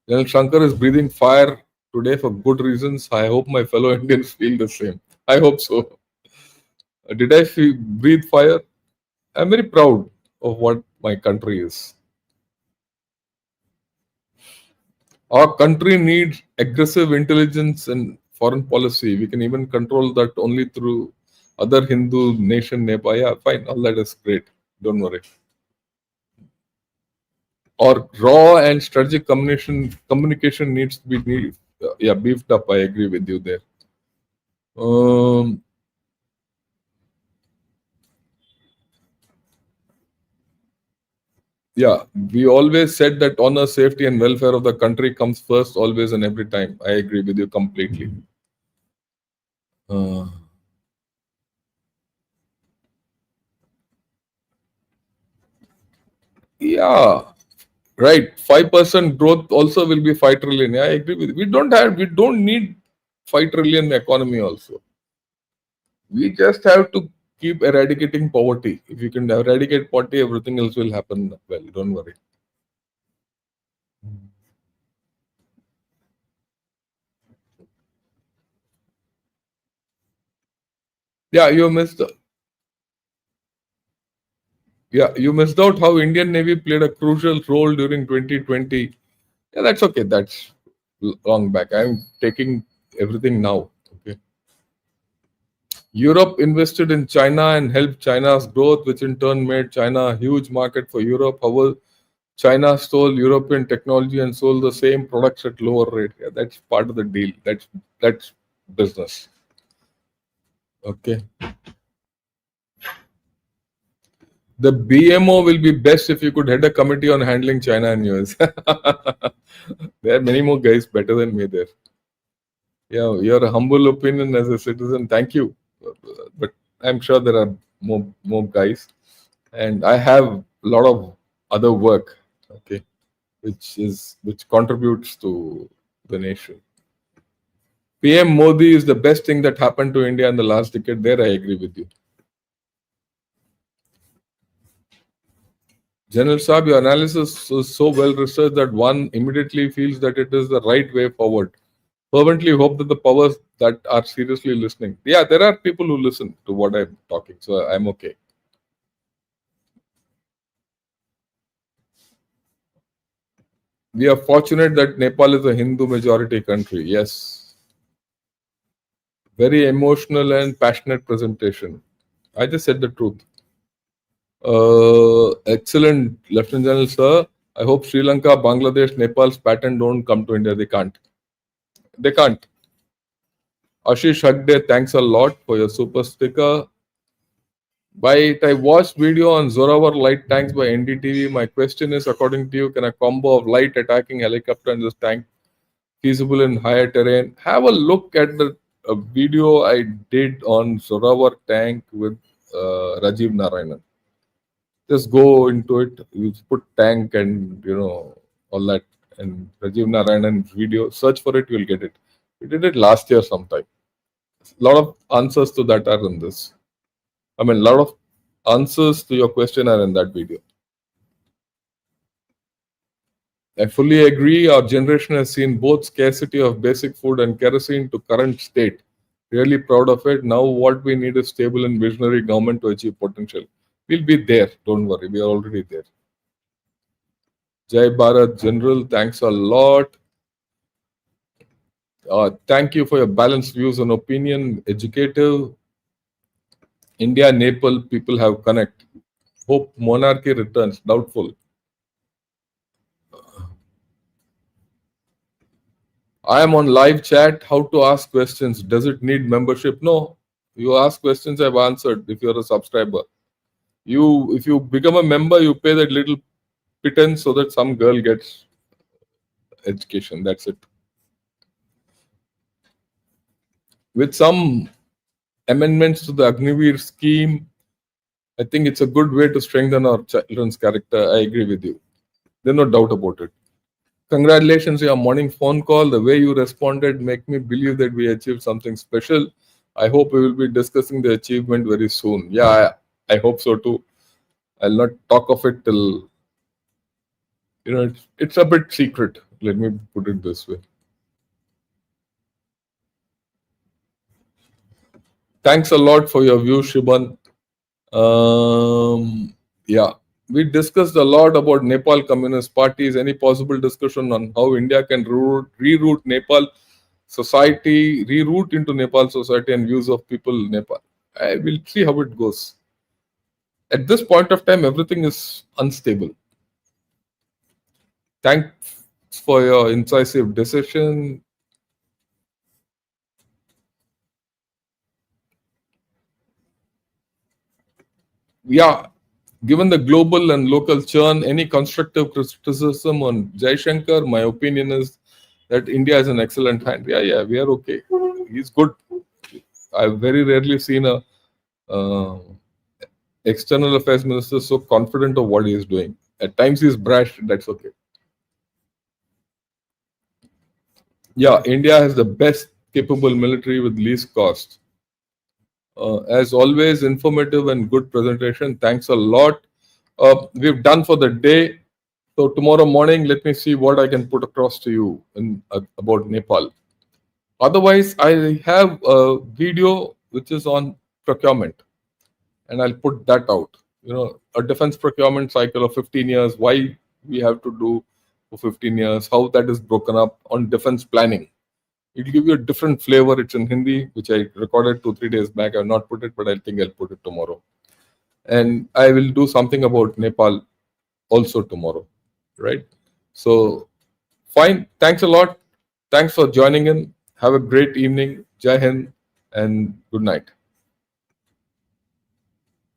General Shankar is breathing fire today for good reasons. I hope my fellow Indians feel the same. I hope so. Did I breathe fire? I'm very proud of what my country is. Our country needs aggressive intelligence and foreign policy. We can even control that only through other Hindu nation, Nepal. Yeah, fine. All that is great. Don't worry. Or raw and strategic communication needs to be beefed up. I agree with you there. Yeah, we always said that honor, safety, and welfare of the country comes first, always and every time. I agree with you completely. Yeah, right. 5% growth also will be 5 trillion. Yeah, I agree with you. We don't need 5 trillion economy also. We just have to keep eradicating poverty. If you can eradicate poverty, everything else will happen well. Don't worry. Yeah, you missed. Yeah, you missed out how Indian Navy played a crucial role during 2020. Yeah, that's okay. That's long back. I'm taking everything now. Okay. Europe invested in China and helped China's growth, which in turn made China a huge market for Europe. However, China stole European technology and sold the same products at lower rate. Yeah, that's part of the deal. That's business. Okay. The BMO will be best if you could head a committee on handling China and US. There are many more guys better than me there. Yeah, your humble opinion as a citizen, thank you. But I'm sure there are more guys, and I have a lot of other work. Okay, which contributes to the nation. PM Modi is the best thing that happened to India in the last decade. There, I agree with you. General Saab, your analysis is so well researched that one immediately feels that it is the right way forward. Fervently hope that the powers that are seriously listening. Yeah, there are people who listen to what I'm talking, so I'm okay. We are fortunate that Nepal is a Hindu majority country. Yes. Very emotional and passionate presentation. I just said the truth. Excellent, Lieutenant General, sir. I hope Sri Lanka, Bangladesh, Nepal's pattern don't come to India. They can't. They can't. Ashish Hagde, thanks a lot for your super sticker. I watched video on Zorawar light tanks by NDTV. My question is, according to you, can a combo of light attacking helicopter and this tank feasible in higher terrain? Have a look at the video I did on Zorawar tank with Rajiv Narayanan. Just go into it. You put tank and all that, and Rajiv Narayanan's video. Search for it, you'll get it. We did it last year sometime. A lot of answers to that are in this. I mean, a lot of answers to your question are in that video. I fully agree. Our generation has seen both scarcity of basic food and kerosene to current state. Really proud of it. Now what we need is stable and visionary government to achieve potential. We'll be there. Don't worry. We are already there. Jai Bharat General, thanks a lot. Thank you for your balanced views and opinion. Educative. India, Nepal, people have connect. Hope monarchy returns. Doubtful. I am on live chat. How to ask questions? Does it need membership? No. You ask questions, I've answered if you're a subscriber. If you become a member, you pay that little pittance so that some girl gets education. That's it. With some amendments to the Agniveer scheme, I think it's a good way to strengthen our children's character. I agree with you. There's no doubt about it. Congratulations on your morning phone call. The way you responded make me believe that we achieved something special. I hope we will be discussing the achievement very soon. Yeah, I hope so too. I'll not talk of it till, it's a bit secret. Let me put it this way. Thanks a lot for your view, Shiban. Yeah, we discussed a lot about Nepal Communist parties. Any possible discussion on how India can reroute Nepal society, reroute into Nepal society and views of people in Nepal? I will see how it goes. At this point of time, everything is unstable. Thanks for your incisive decision. Yeah, given the global and local churn, any constructive criticism on Shankar, my opinion is that India is an excellent hand. Yeah, we are okay. He's good. I've very rarely seen a external affairs minister so confident of what he is doing. At times he's brash, that's okay. Yeah, India has the best capable military with least cost. As always, informative and good presentation. Thanks a lot. We've done for the day. So tomorrow morning, let me see what I can put across to you about Nepal. Otherwise, I have a video which is on procurement, and I'll put that out. a defense procurement cycle of 15 years, why we have to do for 15 years, how that is broken up on defense planning. It will give you a different flavor. It's in Hindi, which I recorded 2-3 days back. I have not put it, but I think I'll put it tomorrow. And I will do something about Nepal also tomorrow, right? So, fine. Thanks a lot. Thanks for joining in. Have a great evening. Jai Hind and good night.